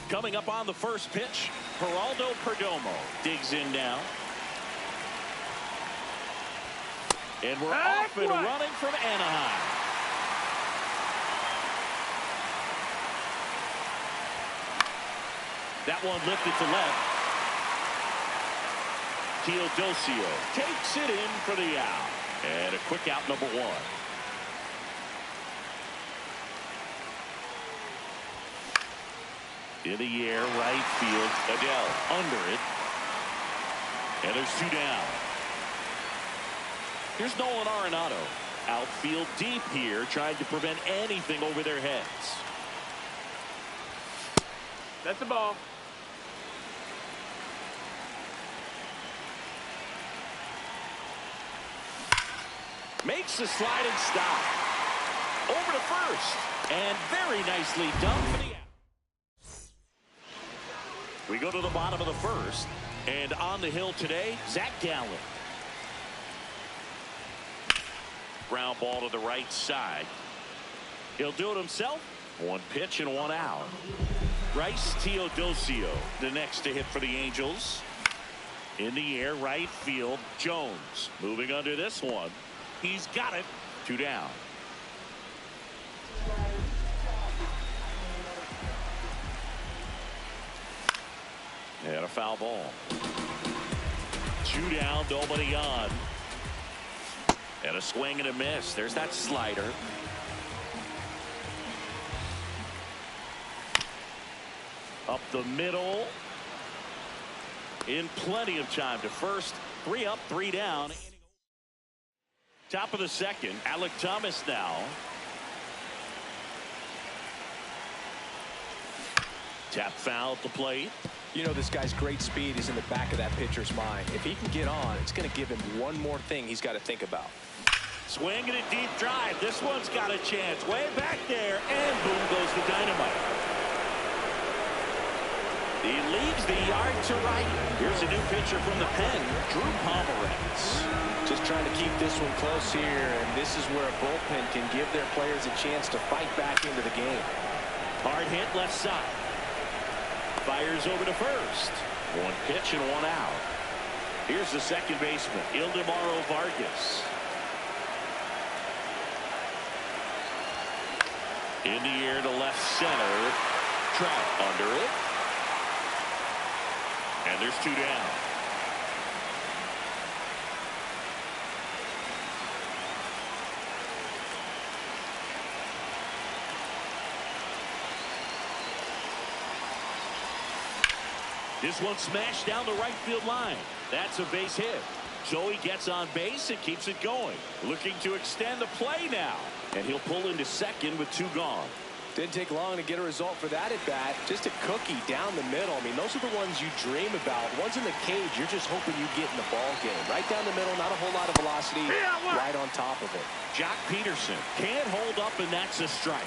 Coming up on the first pitch, Geraldo Perdomo digs in now. And we're off and running from Anaheim. That one lifted to left. Teodosio takes it in for the out. And a quick out, number one. In the air, right field. Adele under it. And there's two down. Here's Nolan Arenado. Outfield deep here, trying to prevent anything over their heads. That's the ball. Makes the slide and stop. Over to first. And very nicely done for the out. We go to the bottom of the first. And on the hill today, Zach Gallen. Ground ball to the right side. He'll do it himself. One pitch and one out. Bryce Teodosio, the next to hit for the Angels. In the air, right field, Jones. Moving under this one. He's got it. 2 down. And a foul ball. 2 down, nobody on. And a swing and a miss. There's that slider. Up the middle. In plenty of time to first. 3 up, 3 down. Top of the second. Alec Thomas now. Tap foul at the plate. You know, this guy's great speed is in the back of that pitcher's mind. If he can get on, it's going to give him one more thing he's got to think about. Swing and a deep drive. This one's got a chance. Way back there. And boom goes the dynamite. He leaves the yard to right. Here's a new pitcher from the pen, Drew Pomeranz. Just trying to keep this one close here, and this is where a bullpen can give their players a chance to fight back into the game. Hard hit left side. Fires over to first. 1 pitch and 1 out. Here's the second baseman, Ildemaro Vargas. In the air to left center. Trout under it. And there's 2 down. This one smashed down the right field line. That's a base hit. Joey gets on base and keeps it going. Looking to extend the play now. And he'll pull into second with 2 gone. Didn't take long to get a result for that at bat. Just a cookie down the middle. I mean, those are the ones you dream about. Ones in the cage, you're just hoping you get in the ball game. Right down the middle, not a whole lot of velocity. Right on top of it. Jock Peterson can't hold up, and that's a strike.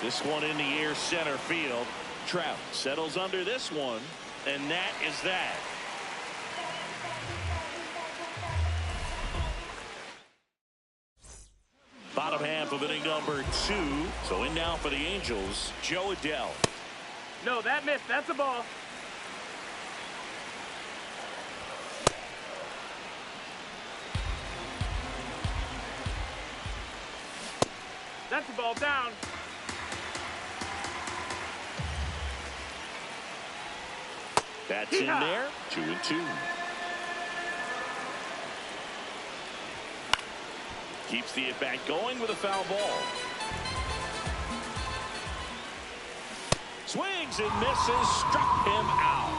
This one in the air center field. Trout settles under this one, and that is that. Bottom half of inning number 2. So in now for the Angels, Joe Adell. No, that missed. That's a ball. That's a ball down. That's in there. 2-2. Keeps the at-bat going with a foul ball. Swings and misses. Struck him out.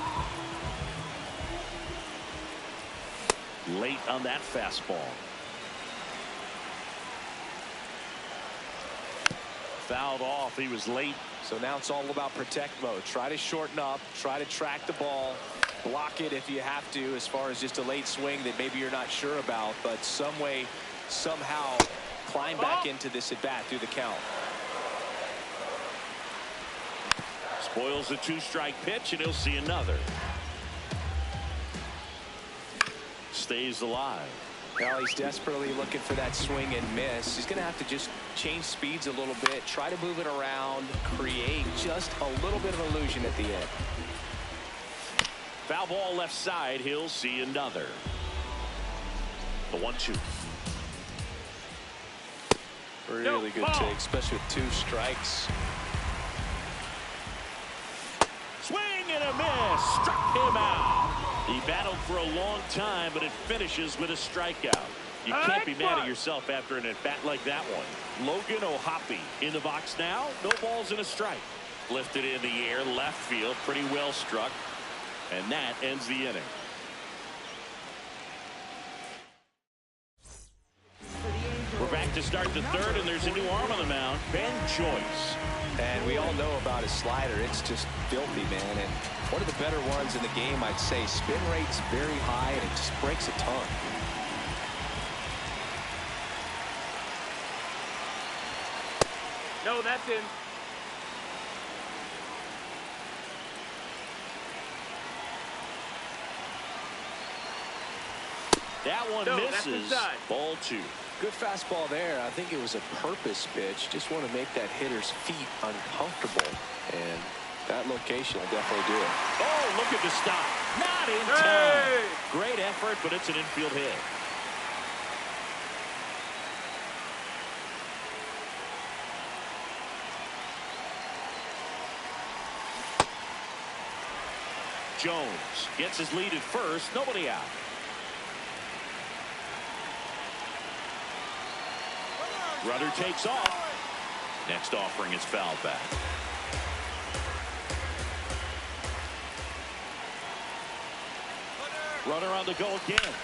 Late on that fastball. Fouled off. He was late. So now it's all about protect mode. Try to shorten up. Try to track the ball. Block it if you have to, as far as just a late swing that maybe you're not sure about. But some way, somehow climb back into this at bat through the count. Spoils the 2-strike pitch, and he'll see another. Stays alive. Now he's desperately looking for that swing and miss. He's going to have to just change speeds a little bit, try to move it around, create just a little bit of illusion at the end. Foul ball left side. He'll see another. The 1-2. Really good take, especially with 2 strikes. Swing and a miss. Struck him out. He battled for a long time, but it finishes with a strikeout. You can't be mad at yourself after an at-bat like that one. Logan O'Hoppe in the box now. No balls and a strike. Lifted in the air, left field, pretty well struck. And that ends the inning. We're back to start the third, and there's a new arm on the mound, Ben Joyce. And we all know about his slider. It's just filthy, man. And one of the better ones in the game, I'd say. Spin rate's very high, and it just breaks a ton. No, that's in. That one No, that's misses. inside. Ball 2. Good fastball there. I think it was a purpose pitch. Just want to make that hitter's feet uncomfortable. And that location will definitely do it. Oh, look at the stop. Not in time. Great effort, but it's an infield hit. Jones gets his lead at first. Nobody out. Runner takes off. Next offering is fouled back. Runner on the go again.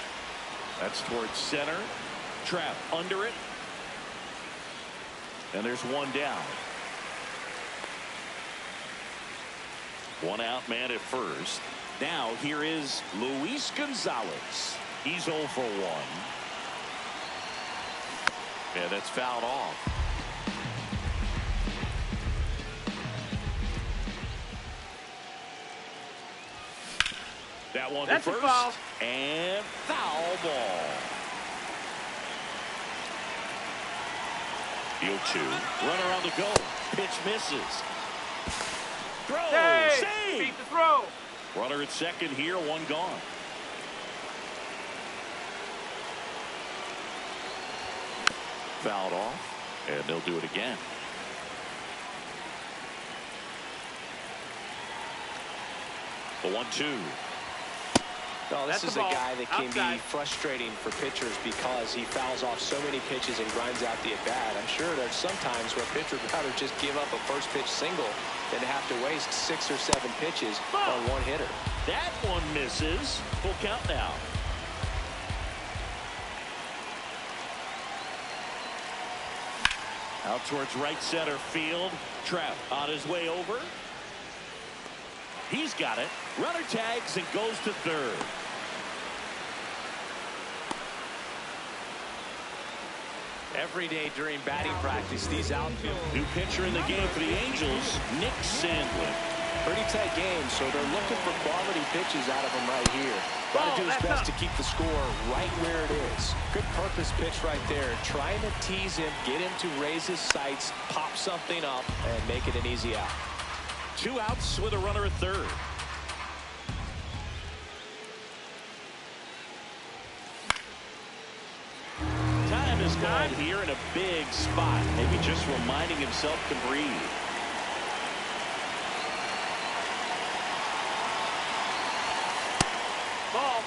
That's towards center. Trap under it. And there's one down. One out man at first. Now here is Luis Gonzalez. He's 0 for 1. Yeah, that's fouled off. That one to first. Foul. And foul ball. Field 2. Runner on the go. Pitch misses. Throw. Hey, Save. beat the throw. Runner at second here. One gone. Fouled off, and they'll do it again. The 1-2. Oh, this That's is the a ball. guy that can be Outside. frustrating for pitchers because he fouls off so many pitches and grinds out the at-bat. I'm sure there's some times where pitchers would rather just give up a first pitch single than to have to waste 6 or 7 pitches on one hitter. That one misses. Full count now. Out towards right center field. Trap on his way over. He's got it. Runner tags and goes to third. Every day during batting practice, these outfield. New pitcher in the game for the Angels, Nick Sandlin. Pretty tight game, so they're looking for quality pitches out of him right here. Got to do his best to keep the score right where it is. Good purpose pitch right there. Trying to tease him, get him to raise his sights, pop something up, and make it an easy out. 2 outs with a runner at third. Time is gone here in a big spot. Maybe just reminding himself to breathe. Ball.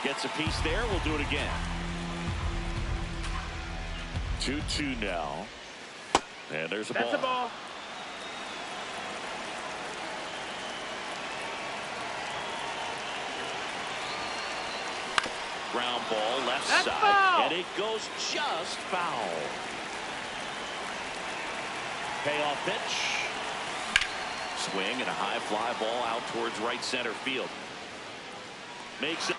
Gets a piece there. We'll do it again. 2-2 now. And there's a ball. That's a ball. Ground ball left That's side. foul. And it goes just foul. Payoff pitch. Swing and a high fly ball out towards right center field. Makes it.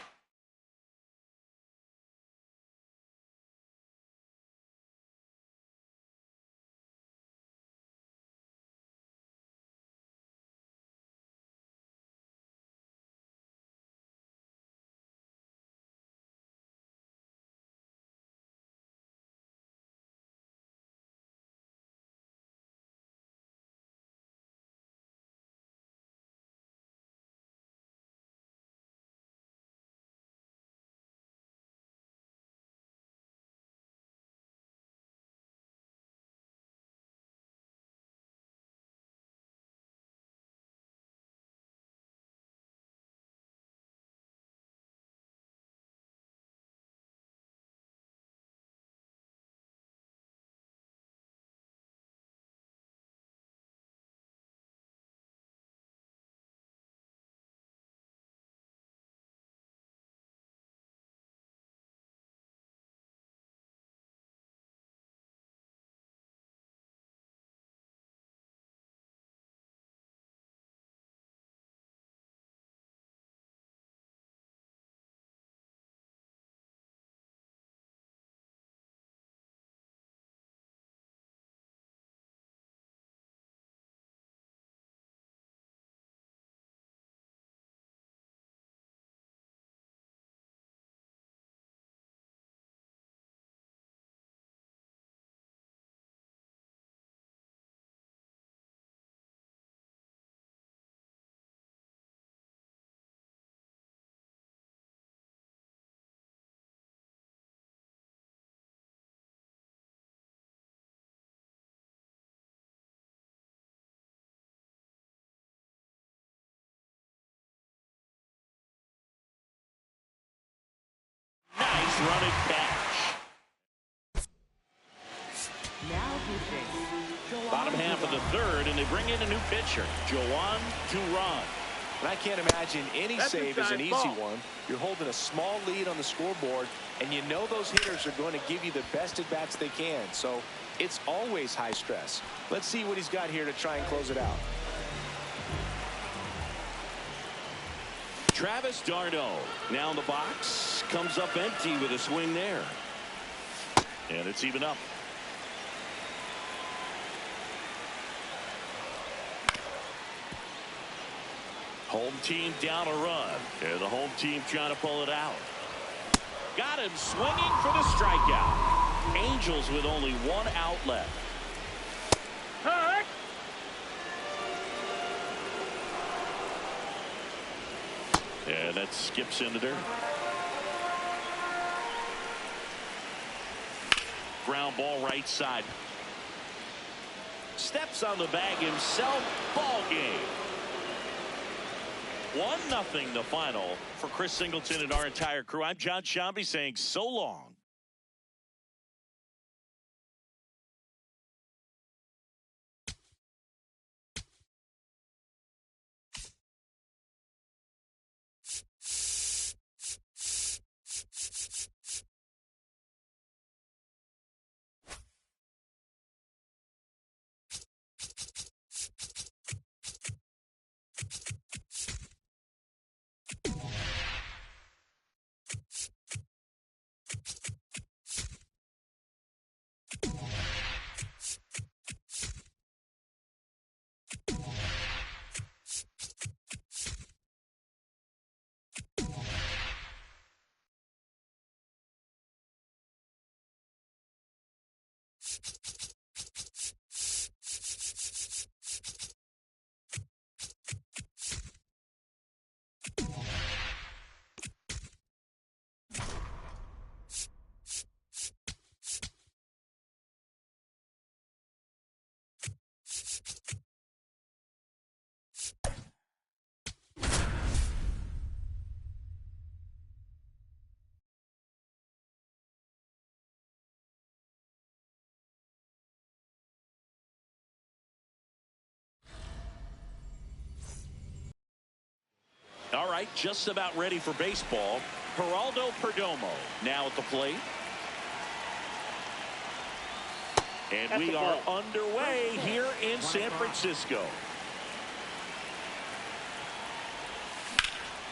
base running catch. Now pitching. Bottom half of the third, and they bring in a new pitcher, Joan Duran. And I can't imagine any That's save is an inside easy ball. one. You're holding a small lead on the scoreboard, and you know those hitters are going to give you the best at-bats they can. So it's always high stress. Let's see what he's got here to try and close it out. Travis d'Arnaud now in the box, comes up empty with a swing there. And it's even up. Home team down a run, and the home team trying to pull it out. Got him swinging for the strikeout. Angels with only one out left. Hurt. And that skips into dirt. Ground ball right side. Steps on the bag himself. Ball game. 1-0 the final for Chris Singleton and our entire crew. I'm John Shambi saying so long. All right, just about ready for baseball. Geraldo Perdomo now at the plate. And we are underway here in San Francisco.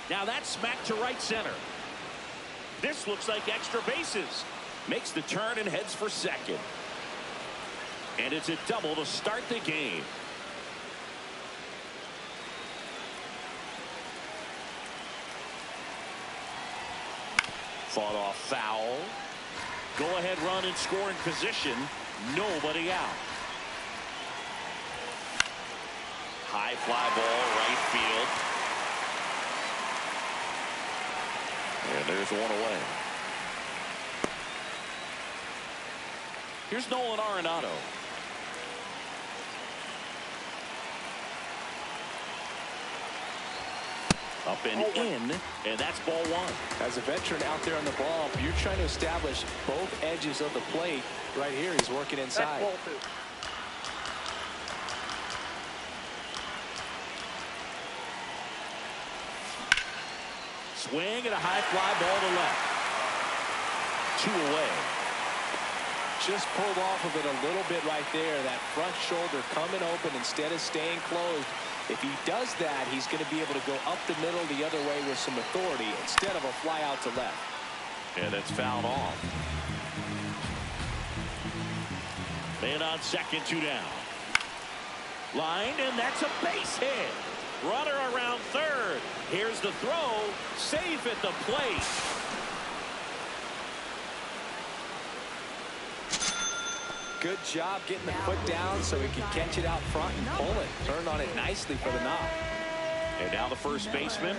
Now that's smacked to right center. This looks like extra bases. Makes the turn and heads for second. And it's a double to start the game. Fought off foul. Go ahead run in scoring position. Nobody out. High fly ball right field. And there's one away. Here's Nolan Arenado. Up and in, and that's ball one. As a veteran out there on the ball, you're trying to establish both edges of the plate. Right here, he's working inside. That's ball two. Swing and a high fly ball to left. 2 away. Just pulled off of it a little bit right there. That front shoulder coming open instead of staying closed. If he does that, he's going to be able to go up the middle the other way with some authority instead of a fly out to left. And that's fouled off. Man on second, 2 down. Line, and that's a base hit. Runner around third. Here's the throw. Safe at the plate. Good job getting the foot down so he can catch it out front and pull it. Turned on it nicely for the knock. And now the first baseman.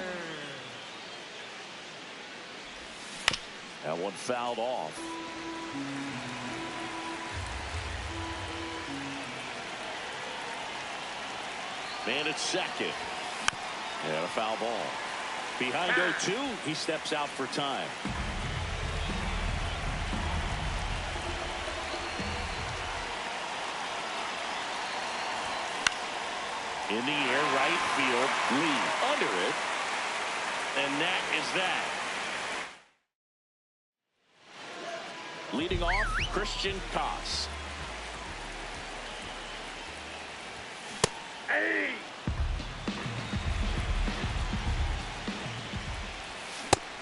That one fouled off. Man at second. And a foul ball. Behind 0-2, he steps out for time. In the air, right field. Lee under it. And that is that. Leading off, Christian Koss. Hey!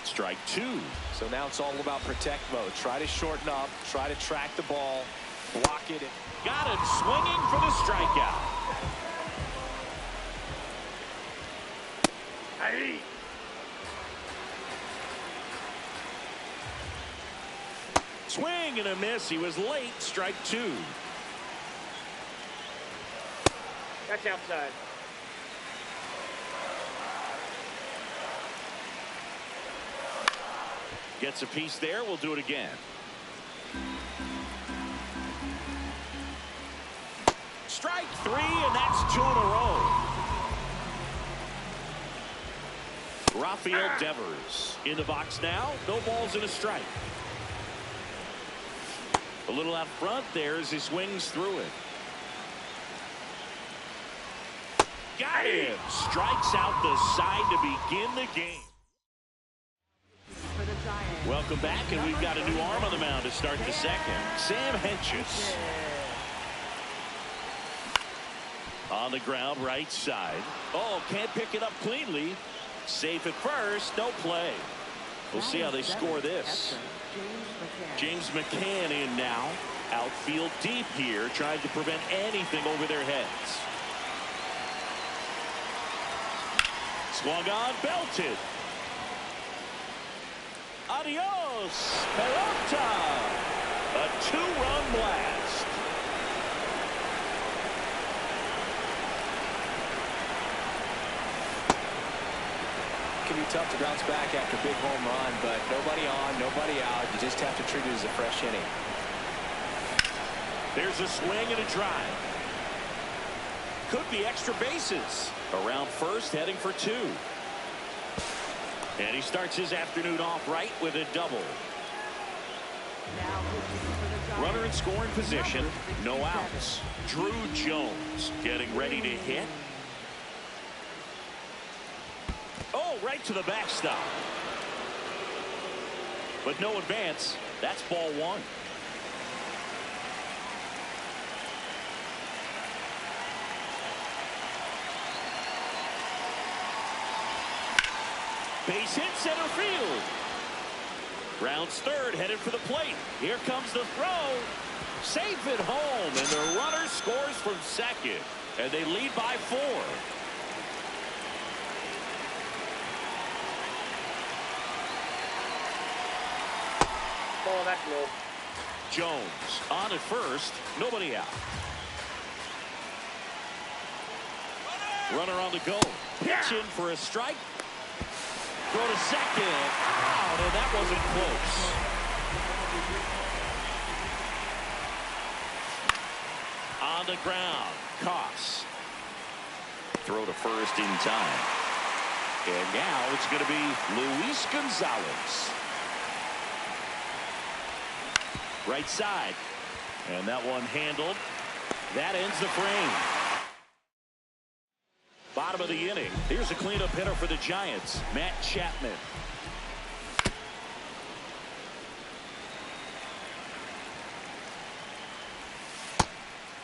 Strike two. So now it's all about protect mode. Try to shorten up. Try to track the ball. Block it. Got it swinging for the strikeout. Hey! Swing and a miss. He was late. Strike two. That's outside. Gets a piece there. We'll do it again. Strike three, and that's two in a row. Rafael Devers in the box now. No balls and a strike. A little out front there as he swings through it. Got him. Strikes out the side to begin the game. For the Giants. Welcome back, and we've got a new arm on the mound to start the second. Sam Hentges. On the ground, right side. Oh, can't pick it up cleanly. Safe at first, no play. We'll see how they score this. James McCann in now. Outfield deep here, trying to prevent anything over their heads. Swung on, belted. Adios, pelota. A two-run blast. It can be tough to bounce back after a big home run, but nobody on, nobody out. You just have to treat it as a fresh inning. There's a swing and a drive. Could be extra bases. Around first, heading for two. And he starts his afternoon off right with a double. Now pitching for the Giants. Runner in scoring position, no outs. Drew Jones getting ready to hit. Oh, right to the backstop. But no advance. That's ball one. Base hit center field. Rounds third, headed for the plate. Here comes the throw. Safe at home, and the runner scores from second. And they lead by 4. Oh, that's low. Jones on at first, nobody out. Runner on the go. Pitch in for a strike. Throw to second. Out, and that wasn't close. On the ground, Koss. Throw to first in time. And now it's going to be Luis Gonzalez. Right side. And that one handled. That ends the frame. Bottom of the inning. Here's a cleanup hitter for the Giants, Matt Chapman.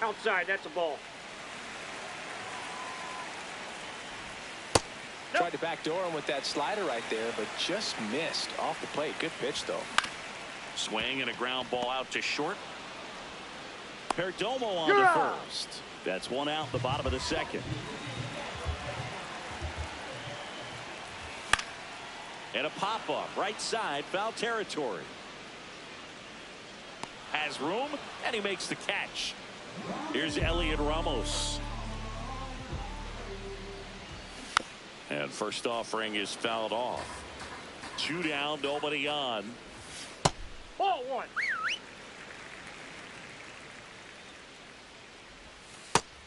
Outside, that's a ball. Tried to backdoor him with that slider right there, but just missed off the plate. Good pitch, though. Swing and a ground ball out to short. Perdomo on to first. That's one out, the bottom of the second. And a pop-up, right side, foul territory. Has room, and he makes the catch. Here's Elliot Ramos. And first offering is fouled off. 2 down, nobody on. Ball one.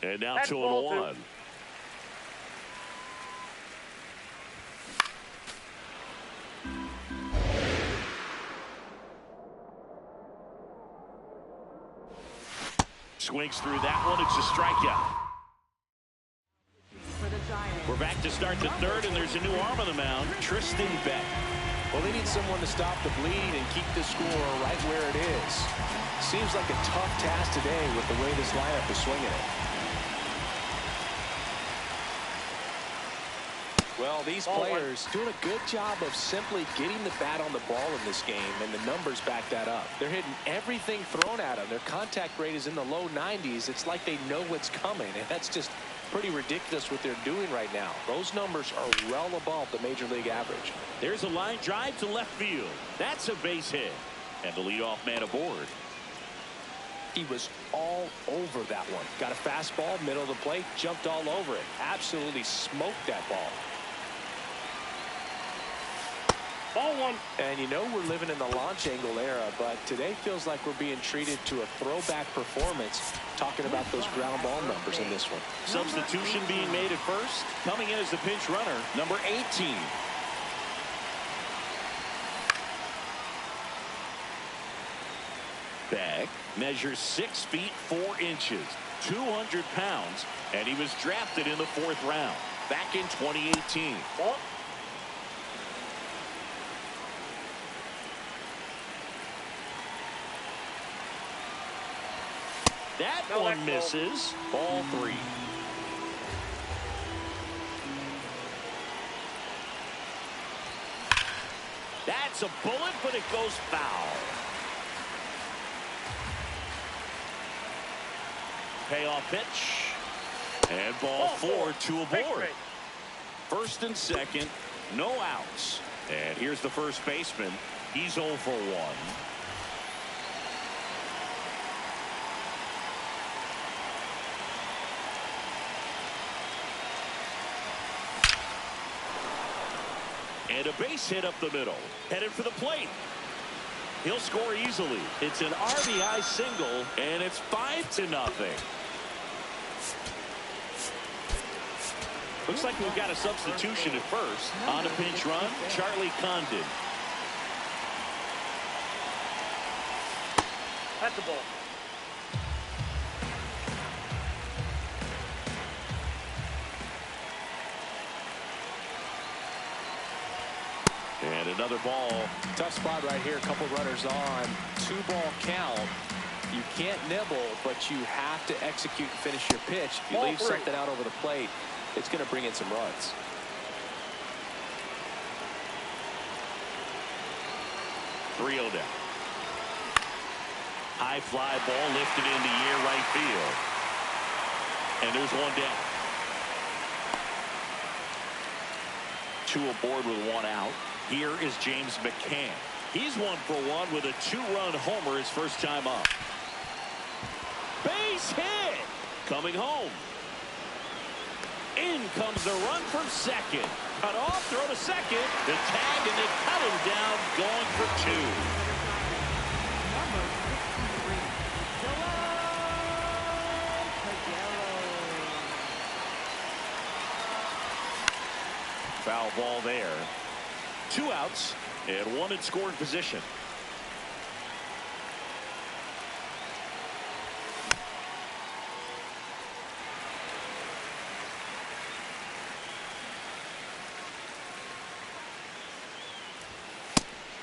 And now That's 2-1. Swings through that one. It's a strikeout. We're back to start the third, and there's a new arm on the mound, Tristan Beck. Well, they need someone to stop the bleed and keep the score right where it is. Seems like a tough task today with the way this lineup is swinging it. Well, these players doing a good job of simply getting the bat on the ball in this game, and the numbers back that up. They're hitting everything thrown at them. Their contact rate is in the low 90s. It's like they know what's coming, and that's just pretty ridiculous what they're doing right now. Those numbers are well above the major league average. There's a line drive to left field. That's a base hit. And the leadoff man aboard. He was all over that one. Got a fastball, middle of the plate, jumped all over it. Absolutely smoked that ball. Ball one. And you know we're living in the launch angle era, but today feels like we're being treated to a throwback performance, talking about those ground ball numbers in this one. Substitution being made at first. Coming in as the pinch runner, number 18. Beck measures 6 feet 4 inches, 200 pounds, and he was drafted in the 4th round back in 2018. Ball. That one misses. Ball 3. That's a bullet, but it goes foul. Payoff pitch. And ball 4, 2 aboard. First and second, no outs. And here's the first baseman. He's 0 for 1. And a base hit up the middle. Headed for the plate. He'll score easily. It's an RBI single, and it's 5-0. Looks like we've got a substitution at first. On a pinch run, Charlie Condon. That's the ball. And another ball. Tough spot right here. A couple runners on. 2-ball count. You can't nibble, but you have to execute and finish your pitch. If you leave something out over the plate, it's going to bring in some runs. Three down. High fly ball lifted in the air right field. And there's one down. 2 aboard with 1 out. Here is James McCann. He's 1 for 1 with a 2-run homer his first time up. Base hit. Coming home. In comes the run from second. Cut off, throw to second. The tag, and they cut him down, going for 2. Foul ball there. 2 outs and 1 in scoring position.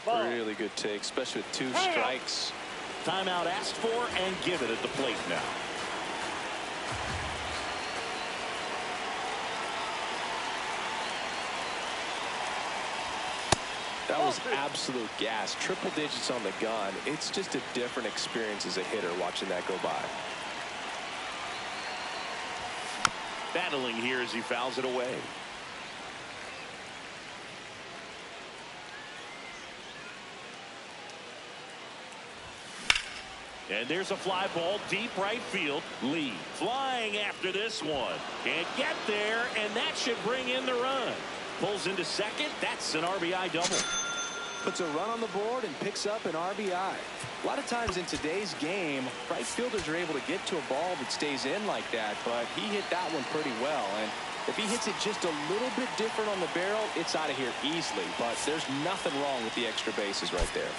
Really good take, especially with 2 strikes. Timeout asked for and given at the plate now. That was absolute gas. Triple digits on the gun. It's just a different experience as a hitter watching that go by. Battling here as he fouls it away. And there's a fly ball deep right field. Lee flying after this one. Can't get there, and that should bring in the run. Pulls into second. That's an RBI double. Puts a run on the board and picks up an RBI. A lot of times in today's game, right fielders are able to get to a ball that stays in like that, but he hit that one pretty well. And if he hits it just a little bit different on the barrel, it's out of here easily. But there's nothing wrong with the extra bases right there.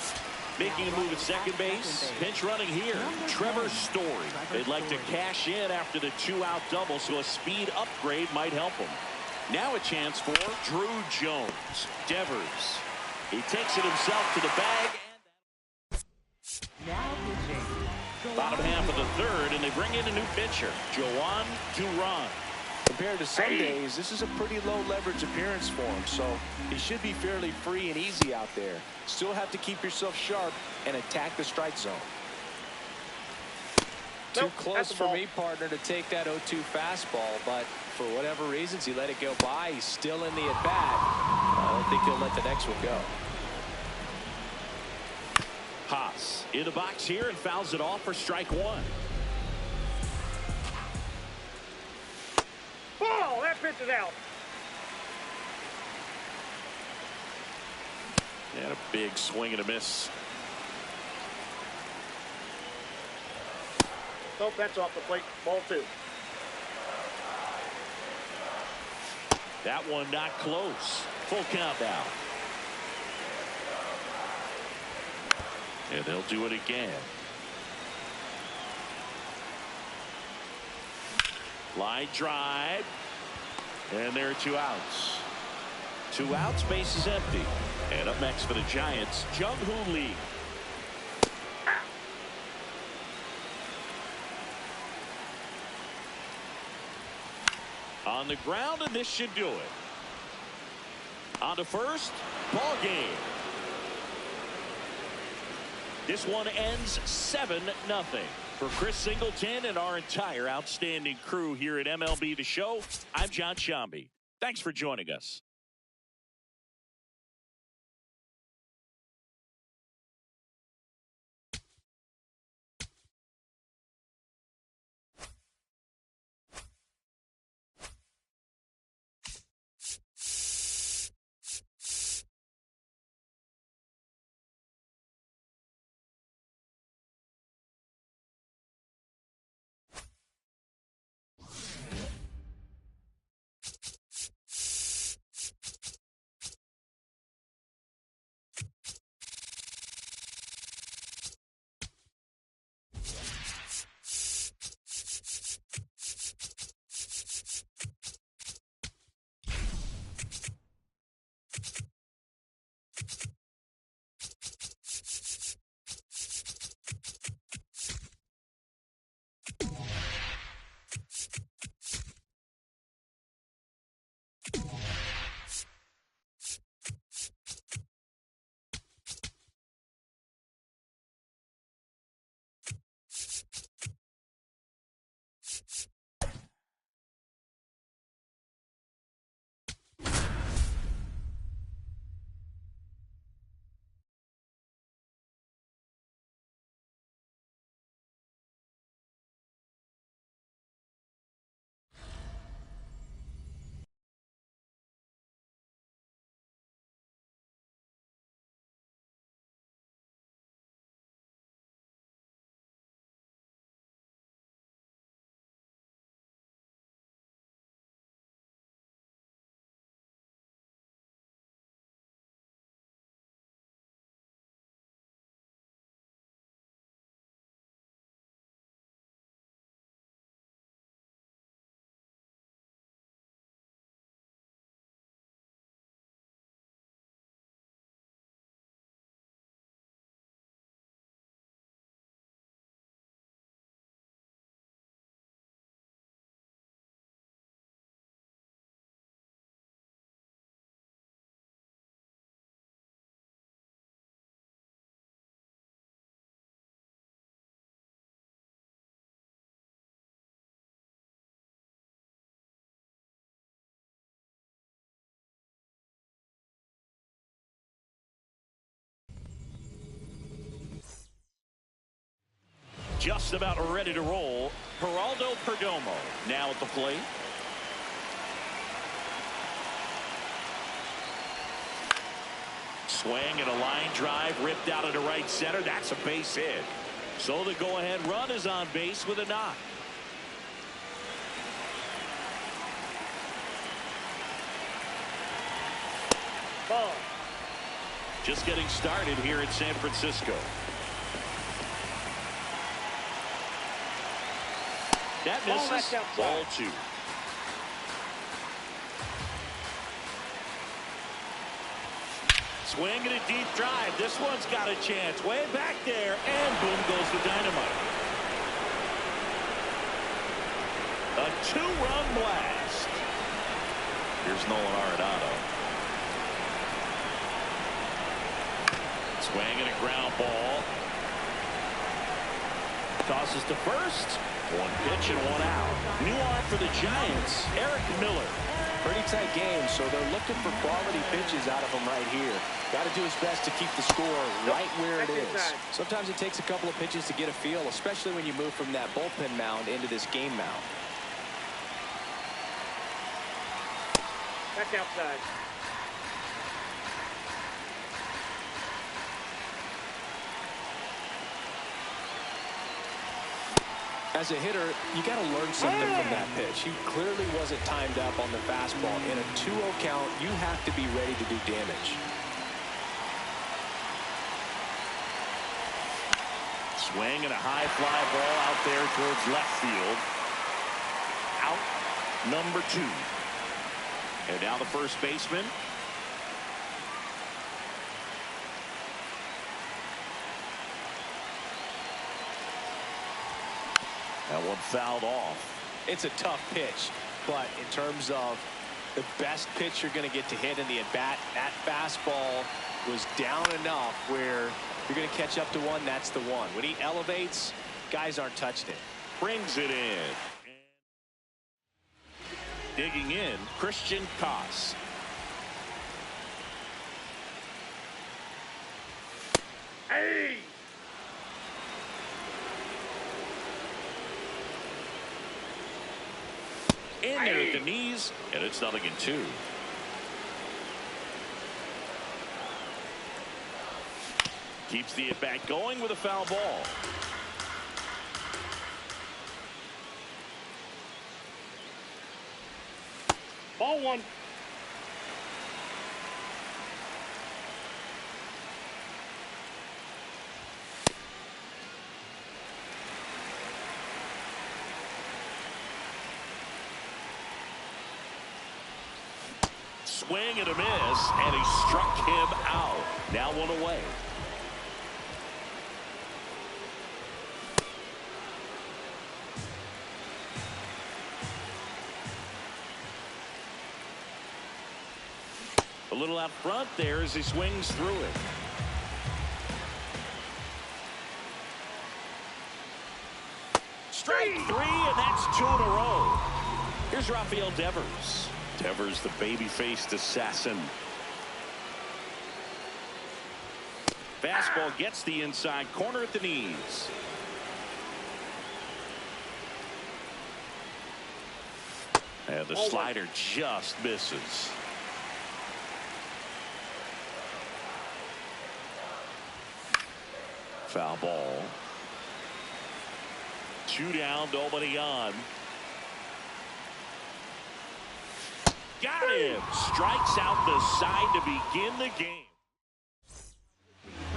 Making a move at second base. Pinch running here. Trevor Story. They'd like to cash in after the 2-out double, so a speed upgrade might help them. Now a chance for Drew Jones. Devers. He takes it himself to the bag. Now pitching. Bottom half of the third, and they bring in a new pitcher, Joan Duran. Compared to some days, this is a pretty low leverage appearance for him, so he should be fairly free and easy out there. Still have to keep yourself sharp and attack the strike zone. Too close for me, partner, to take that 0-2 fastball, but for whatever reasons, he let it go by. He's still in the at-bat. I don't think he'll let the next one go. Haas in the box here and fouls it off for strike one. Oh, that pitch is out. And a big swing and a miss. Nope, that's off the plate. Ball two. That one not close. Full count now. And they'll do it again. Line drive. And there are 2 outs. 2 outs, base is empty. And up next for the Giants, Jung-Hoo Lee. On the ground, and this should do it. On to first, ball game. This one ends 7-0. For Chris Singleton and our entire outstanding crew here at MLB The Show, I'm John Shambi. Thanks for joining us. Just about ready to roll. Geraldo Perdomo now at the plate. Swing and a line drive ripped out into right center. That's a base hit. So the go-ahead run is on base with a knock. Ball. Just getting started here in San Francisco. That misses. Ball two. Swing and a deep drive. This one's got a chance. Way back there. And boom goes the dynamite. A two-run blast. Here's Nolan Arenado. Swing and a ground ball. Tosses to first. One pitch and one out. New arm for the Giants, Eric Miller. Pretty tight game, so they're looking for quality pitches out of him right here. Got to do his best to keep the score right where it is. Sometimes it takes a couple of pitches to get a feel, especially when you move from that bullpen mound into this game mound. That's outside. As a hitter, you got to learn something from that pitch. He clearly wasn't timed up on the fastball. In a 2-0 count, you have to be ready to do damage. Swing and a high fly ball out there towards left field. Out number 2. And now the first baseman. That one fouled off. It's a tough pitch, but in terms of the best pitch you're going to get to hit in the at-bat, that fastball was down enough where you're going to catch up to one. That's the one. When he elevates, guys aren't touching it. Brings it in. Digging in, Christian Koss. Hey! In there at the knees, and it's 0-2. Keeps the at-bat going with a foul ball. Ball 1. Swing and a miss, and he struck him out. Now one away. A little out front there as he swings through it. Strike 3, and that's 2 in a row. Here's Rafael Devers. Devers, the baby-faced assassin. Fastball gets the inside corner at the knees. And the slider just misses. Foul ball. 2 down, nobody on. Got him. Strikes out the side to begin the game.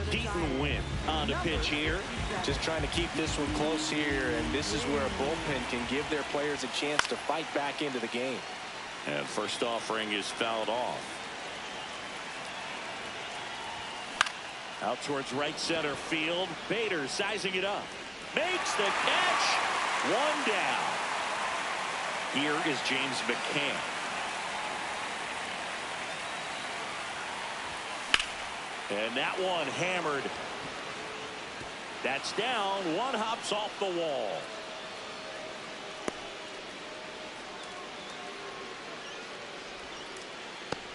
Deaton win on the pitch here. Just trying to keep this one close here, and this is where a bullpen can give their players a chance to fight back into the game. And first offering is fouled off. Out towards right center field. Bader sizing it up. Makes the catch. 1 down. Here is James McCann. And that one hammered. That's down. One hops off the wall.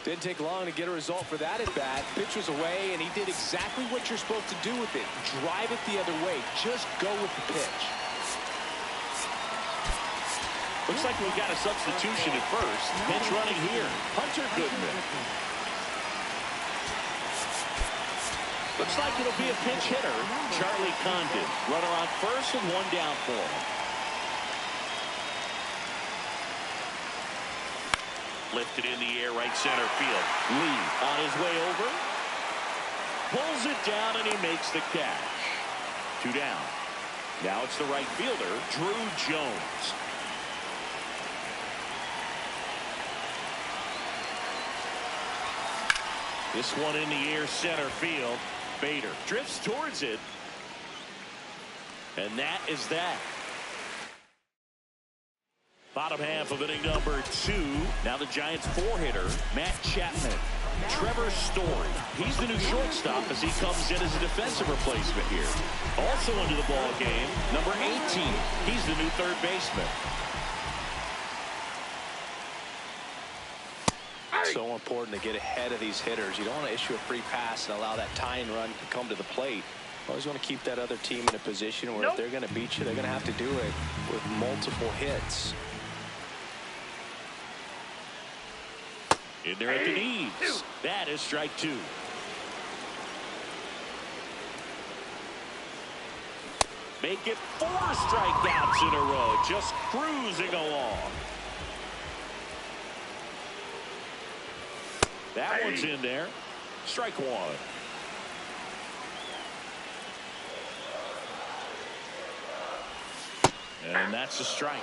Didn't take long to get a result for that at bat. Pitch was away, and he did exactly what you're supposed to do with it. Drive it the other way. Just go with the pitch. Looks like we've got a substitution at first. Pitch running here. Hunter Goodman. Looks like it'll be a pinch hitter. Charlie Condon. Runner on first and 1 down for him. Lifted in the air, right center field. Lee on his way over. Pulls it down, and he makes the catch. 2 down. Now it's the right fielder, Drew Jones. This one in the air, center field. Bader drifts towards it. And that is that. Bottom half of inning number 2. Now the Giants 4-hitter, Matt Chapman. Trevor Story. He's the new shortstop as he comes in as a defensive replacement here. Also into the ball game, number 18. He's the new third baseman. So important to get ahead of these hitters. You don't want to issue a free pass and allow that tying run to come to the plate. Always want to keep that other team in a position where if they're going to beat you, they're going to have to do it with multiple hits. In there at the knees. That is strike 2. Make it 4 strikeouts in a row. Just cruising along. That one's in there. Strike 1. And that's a strike.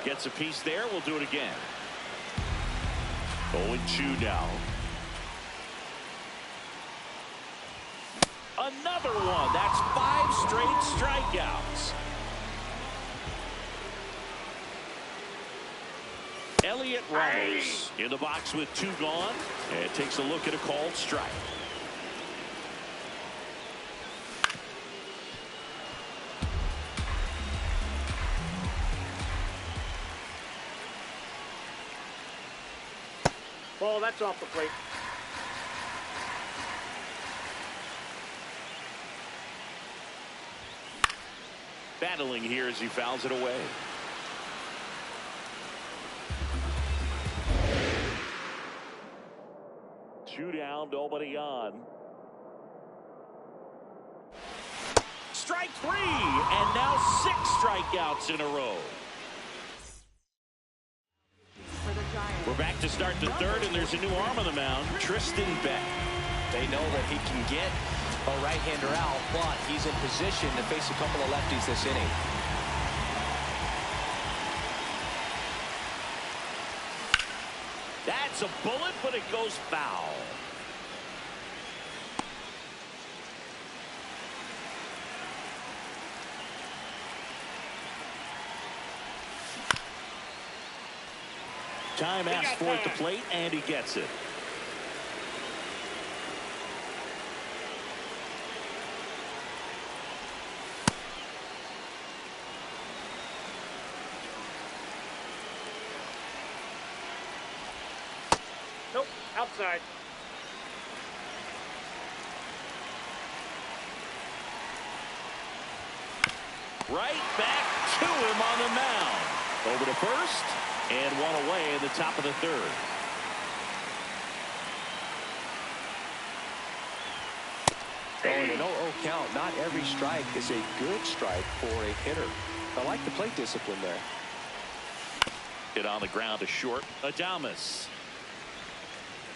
Gets a piece there. We'll do it again. 0-2 now. Another one. That's 5 straight strikeouts. Elliott Ramos in the box with 2 gone, and takes a look at a called strike. Ball, that's off the plate. Battling here as he fouls it away. Two down, nobody on. Strike 3, and now 6 strikeouts in a row. We're back to start the 3rd, and there's a new arm on the mound, Tristan Beck. They know that he can get a right-hander out, but he's in position to face a couple of lefties this inning. That's a bullet, but it goes foul. Time asked for at the plate, and he gets it. Nope, outside. Right back to him on the mound. Over to first, and one away in the top of the 3rd. Oh, and an 0-0 count. Not every strike is a good strike for a hitter. I like the plate discipline there. Hit on the ground to short. Adames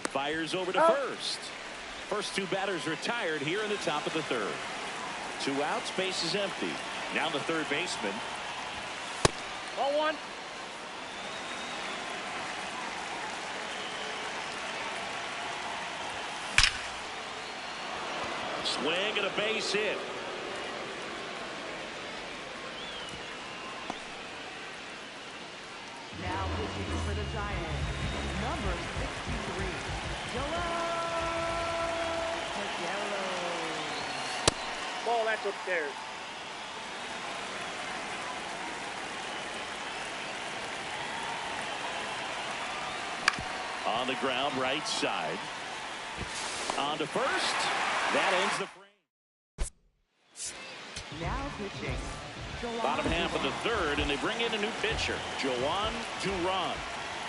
fires over to first. First 2 batters retired here in the top of the 3rd. 2 outs, base is empty. Now the third baseman. 0-1. Swing and a base hit. Now pitching for the Giants, number 63, Ball, that's upstairs. On the ground, right side. On to first. That ends the frame. now pitching. Bottom half of the 3rd, and they bring in a new pitcher, Joan Duran.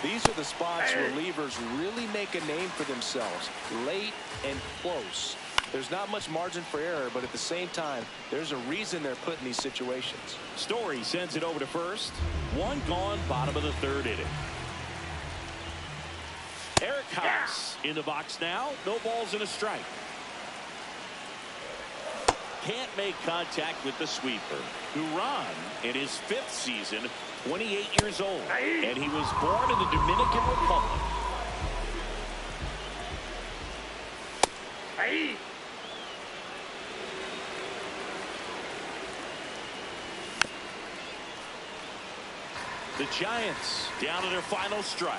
These are the spots where relievers really make a name for themselves. Late and close. There's not much margin for error, but at the same time, there's a reason they're put in these situations. Story sends it over to first. 1 gone, bottom of the 3rd inning. Eric House in the box now. No balls and a strike. can't make contact with the sweeper. Duran, in his 5th season, 28 years old, and he was born in the Dominican Republic. The Giants down to their final strike.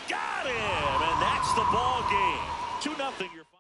Got him, and that's the ball game. 2-0 your final.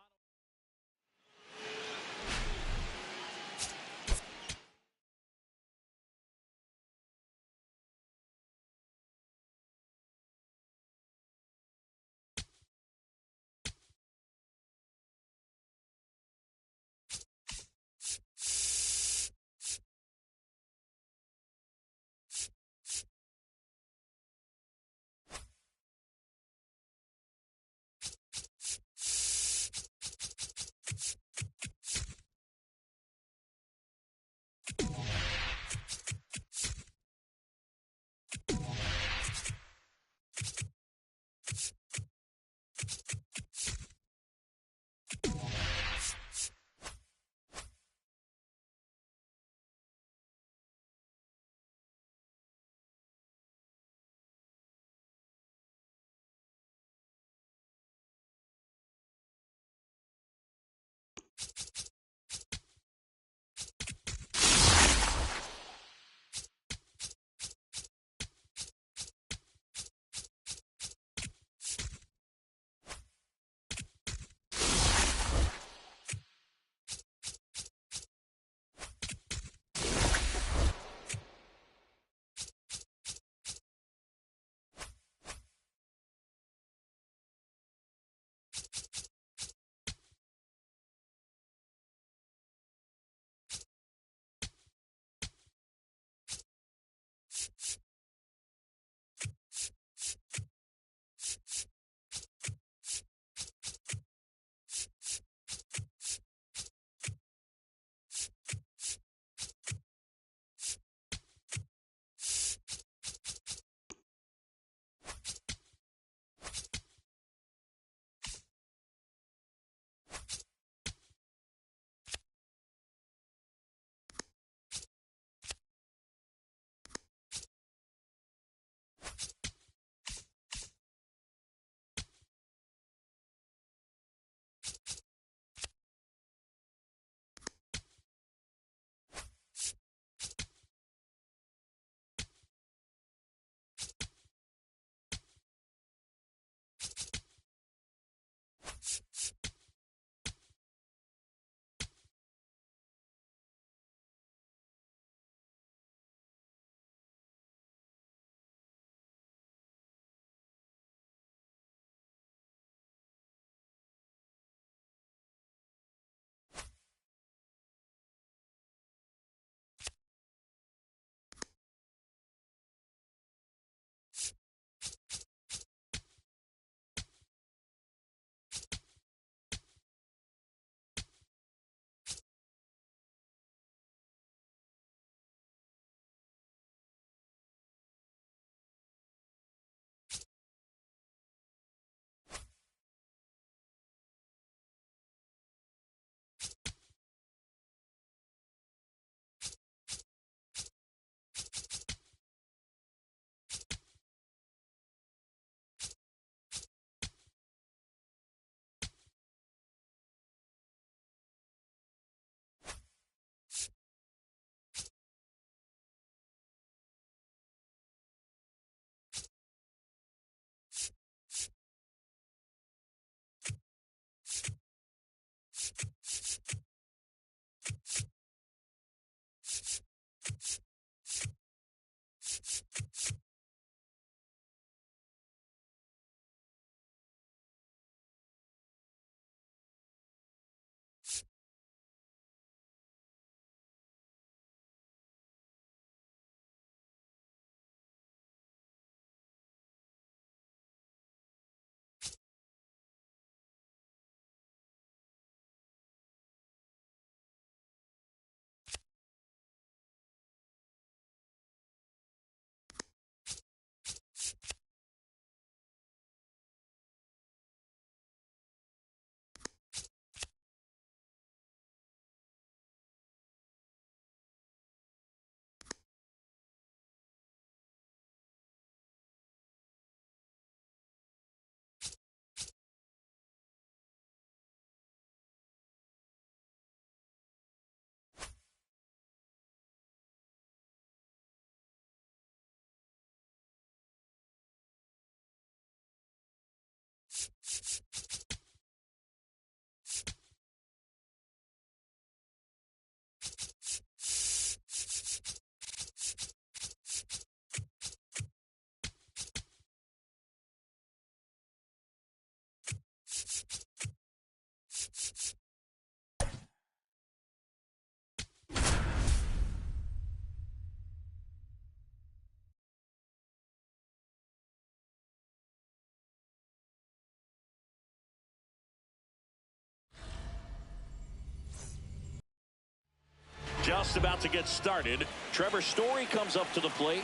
Just about to get started. Trevor Story comes up to the plate.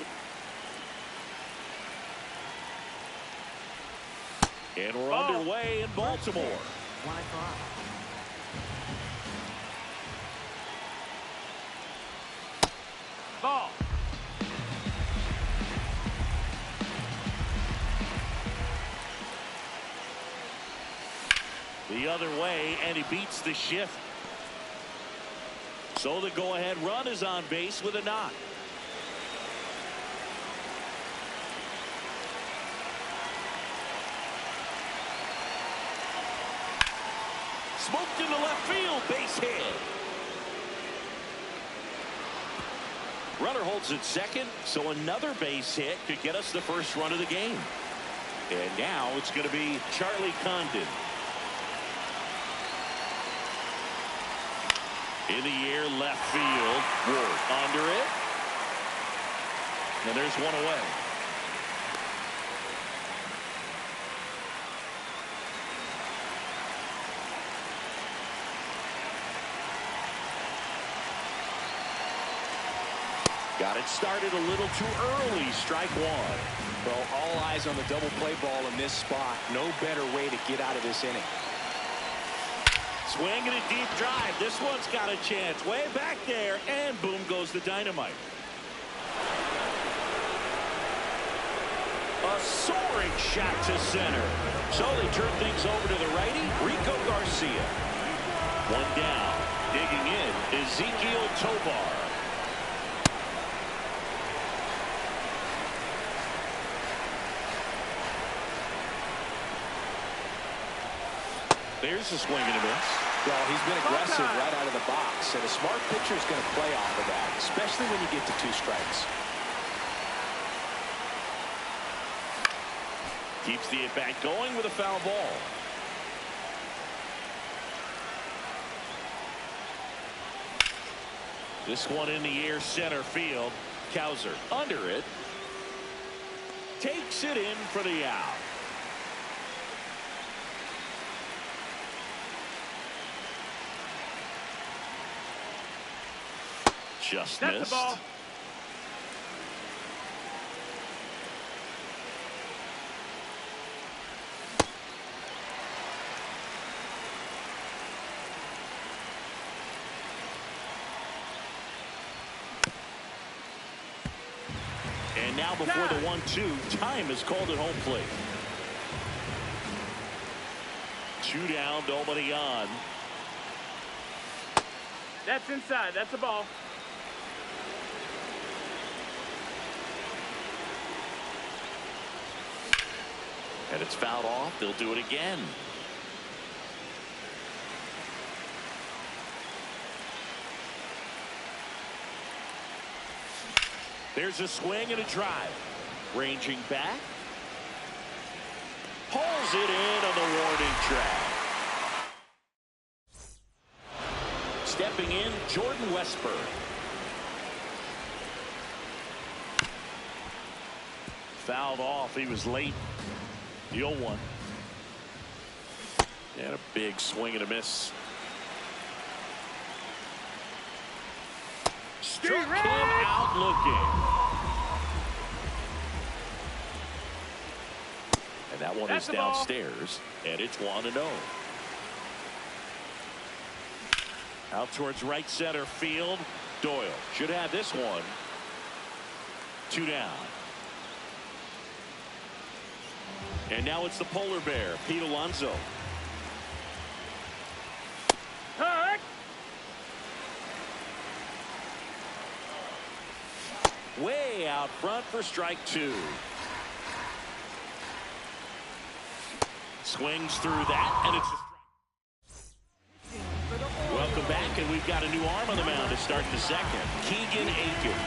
And we're underway in Baltimore. 1 o'clock. Ball. The other way, and he beats the shift. So the go-ahead run is on base with a knock. Smoked into left field, base hit. Runner holds at second, so another base hit could get us the first run of the game. And now it's going to be Charlie Condon. In the air, left field. Ward under it. And there's one away. Got it started a little too early. Strike one. Well, all eyes on the double play ball in this spot. No better way to get out of this inning. Swinging a deep drive. This one's got a chance. Way back there. And boom goes the dynamite. A soaring shot to center. So they turn things over to the righty, Rico Garcia. One down. Digging in, Ezekiel Tovar. There's a swing and a miss. Well, he's been aggressive right out of the box, and a smart pitcher is going to play off of that, especially when you get to 2 strikes. Keeps the at-bat going with a foul ball. This one in the air, center field. Cowser under it. Takes it in for the out. Just That's missed. the ball. And now before the 1-2, time is called at home plate. 2 down, nobody on. That's inside. That's the ball. And it's fouled off. They'll do it again. There's a swing and a drive. Ranging back. Pulls it in on the warning track. Stepping in, Jordan Westburg. Fouled off. He was late. The 0-1. And a big swing and a miss. Struck him out looking. And that one is downstairs. And it's 1-0. Out towards right center field. Doyle should have this one. 2 down. And now it's the polar bear, Pete Alonso. Hurt. Way out front for strike 2. Swings through that, and it's a strike. Welcome back, and we've got a new arm on the mound to start the second. Keegan Aiken.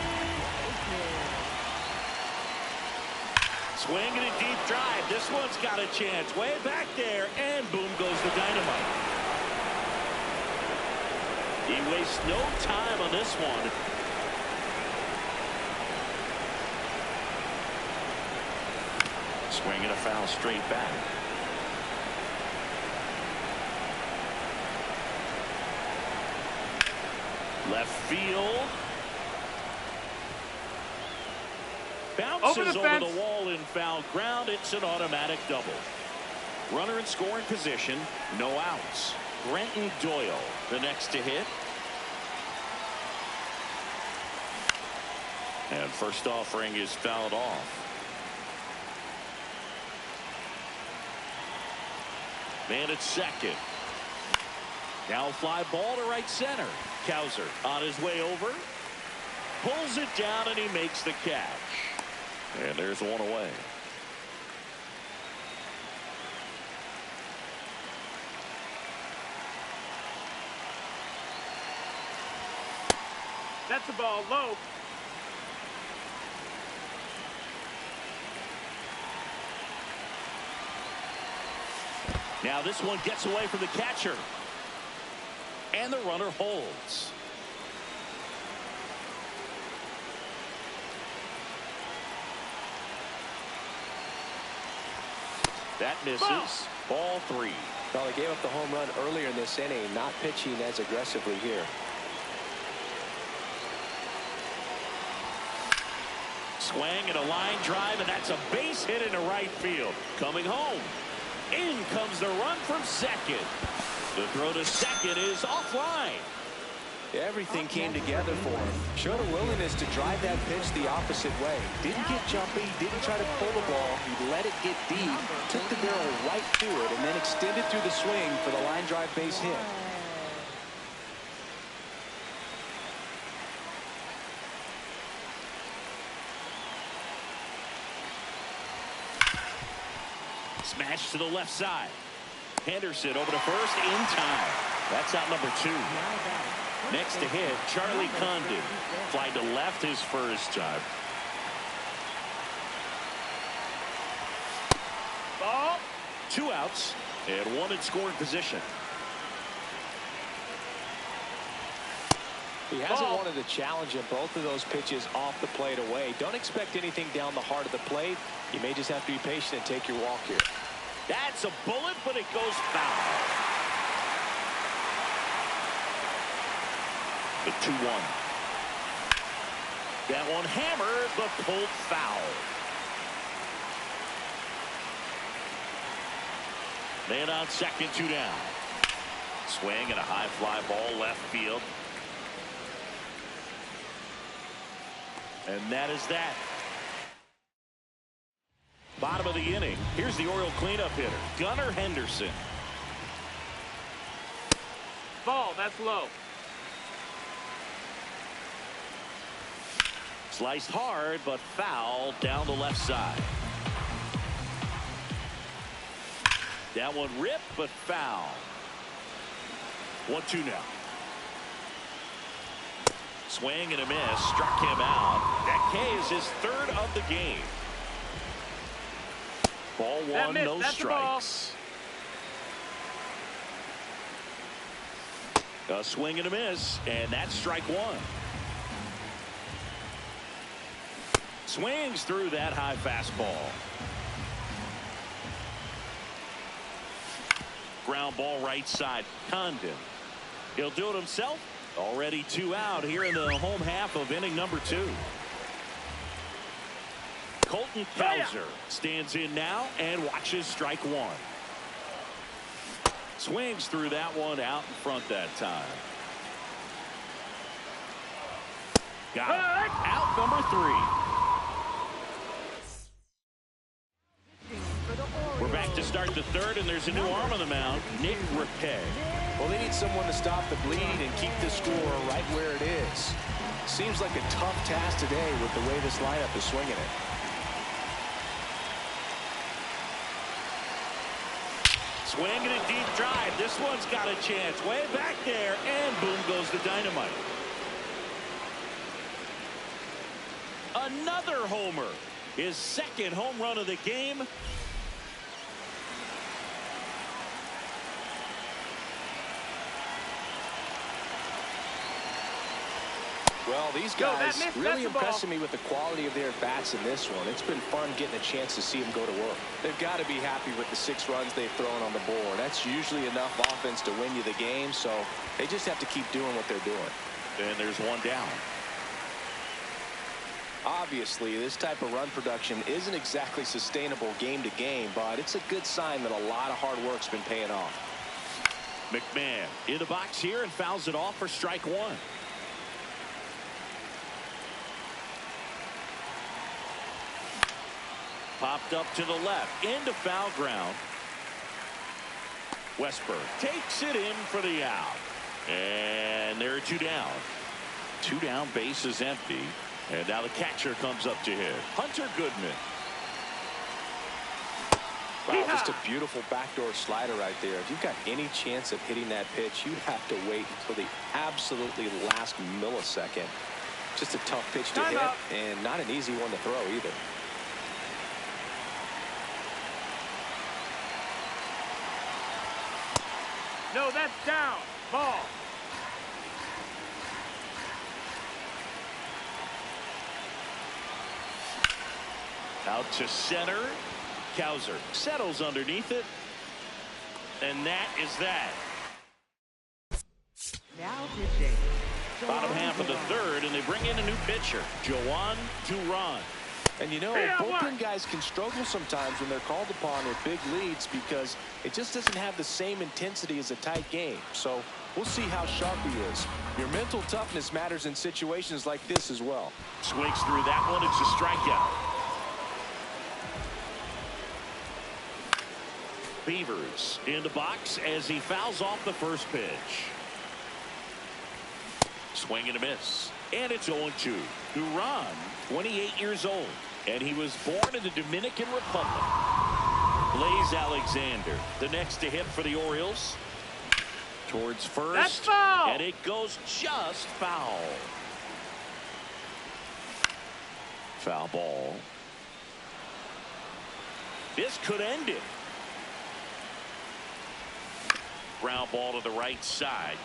Swinging a deep drive. This one's got a chance. Way back there, and boom goes the dynamite. He wastes no time on this one. Swinging a foul straight back. Left field. Bounces over the wall in foul ground. It's an automatic double. Runner in scoring position. No outs. Brenton Doyle, the next to hit. And first offering is fouled off. Man at second. Now fly ball to right center. Cowser on his way over. Pulls it down and he makes the catch. And there's one away. That's the ball low. Now this one gets away from the catcher. And the runner holds. That misses. Ball 3. Well, they gave up the home run earlier in this inning, not pitching as aggressively here. Swing and a line drive, and that's a base hit into right field. Coming home. In comes the run from second. The throw to second is offline. Everything came together for him. Showed a willingness to drive that pitch the opposite way. Didn't get jumpy, didn't try to pull the ball. He let it get deep, took the barrel right to it, and then extended through the swing for the line drive base hit. Smash to the left side. Henderson over to first in time. That's out number 2. Next to hit, Charlie Condon. Fly to left his first time. Ball. 2 outs and 1 in scoring position. He hasn't wanted to challenge him. Both of those pitches off the plate away. Don't expect anything down the heart of the plate. You may just have to be patient and take your walk here. That's a bullet, but it goes foul. The 2-1. That one hammered, but pulled foul. Man on second, 2 down. Swing and a high fly ball left field. And that is that. Bottom of the inning. Here's the Oriole cleanup hitter, Gunnar Henderson. Ball. That's low. Sliced hard, but foul down the left side. That one ripped, but foul. 1-2 now. Swing and a miss. Struck him out. That K is his 3rd of the game. Ball 1, no strikes. A swing and a miss, and that's strike 1. Swings through that high fastball. Ground ball right side. Condon. He'll do it himself. Already 2 out here in the home half of inning number 2. Colton Cowser stands in now and watches strike 1. Swings through that one out in front that time. Got it. Out number 3. We're back to start the 3rd, and there's a new arm on the mound, Nick Rapay. Well, they need someone to stop the bleed and keep the score right where it is. Seems like a tough task today with the way this lineup is swinging it. Swing and a deep drive. This one's got a chance. Way back there, and boom goes the dynamite. Another homer. His 2nd home run of the game. Well, these guys really impressing me with the quality of their at-bats in this one. It's been fun getting a chance to see them go to work. They've got to be happy with the 6 runs they've thrown on the board. That's usually enough offense to win you the game, so they just have to keep doing what they're doing. And there's one down. Obviously, this type of run production isn't exactly sustainable game to game, but it's a good sign that a lot of hard work's been paying off. McMahon in the box here and fouls it off for strike one. Popped up to the left into foul ground. Westberg takes it in for the out. And there are two down. Two down, base is empty. And now the catcher comes up to hit. Hunter Goodman. Wow, just a beautiful backdoor slider right there. If you've got any chance of hitting that pitch, you have to wait until the absolutely last millisecond. Just a tough pitch to hit, and not an easy one to throw either. No, that's down. Ball. Out to center. Cowser settles underneath it. And that is that. Now pitching. Bottom half of the third, and they bring in a new pitcher, Joan Duran. And you know, bullpen guys can struggle sometimes when they're called upon with big leads because it just doesn't have the same intensity as a tight game. So we'll see how sharp he is. Your mental toughness matters in situations like this as well. Swings through that one. It's a strikeout. Beavers in the box as he fouls off the first pitch. Swing and a miss. And it's 0-2. Duran, 28 years old. And he was born in the Dominican Republic. Blaze Alexander, the next to hit for the Orioles. Towards first. That's foul. And it goes just foul. Foul ball. This could end it. Ground ball to the right side.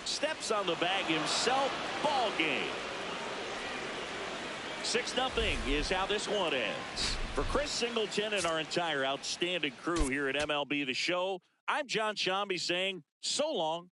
Steps on the bag himself. Ball game. 6-0 is how this one ends. For Chris Singleton and our entire outstanding crew here at MLB The Show, I'm John Shambi saying so long.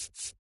You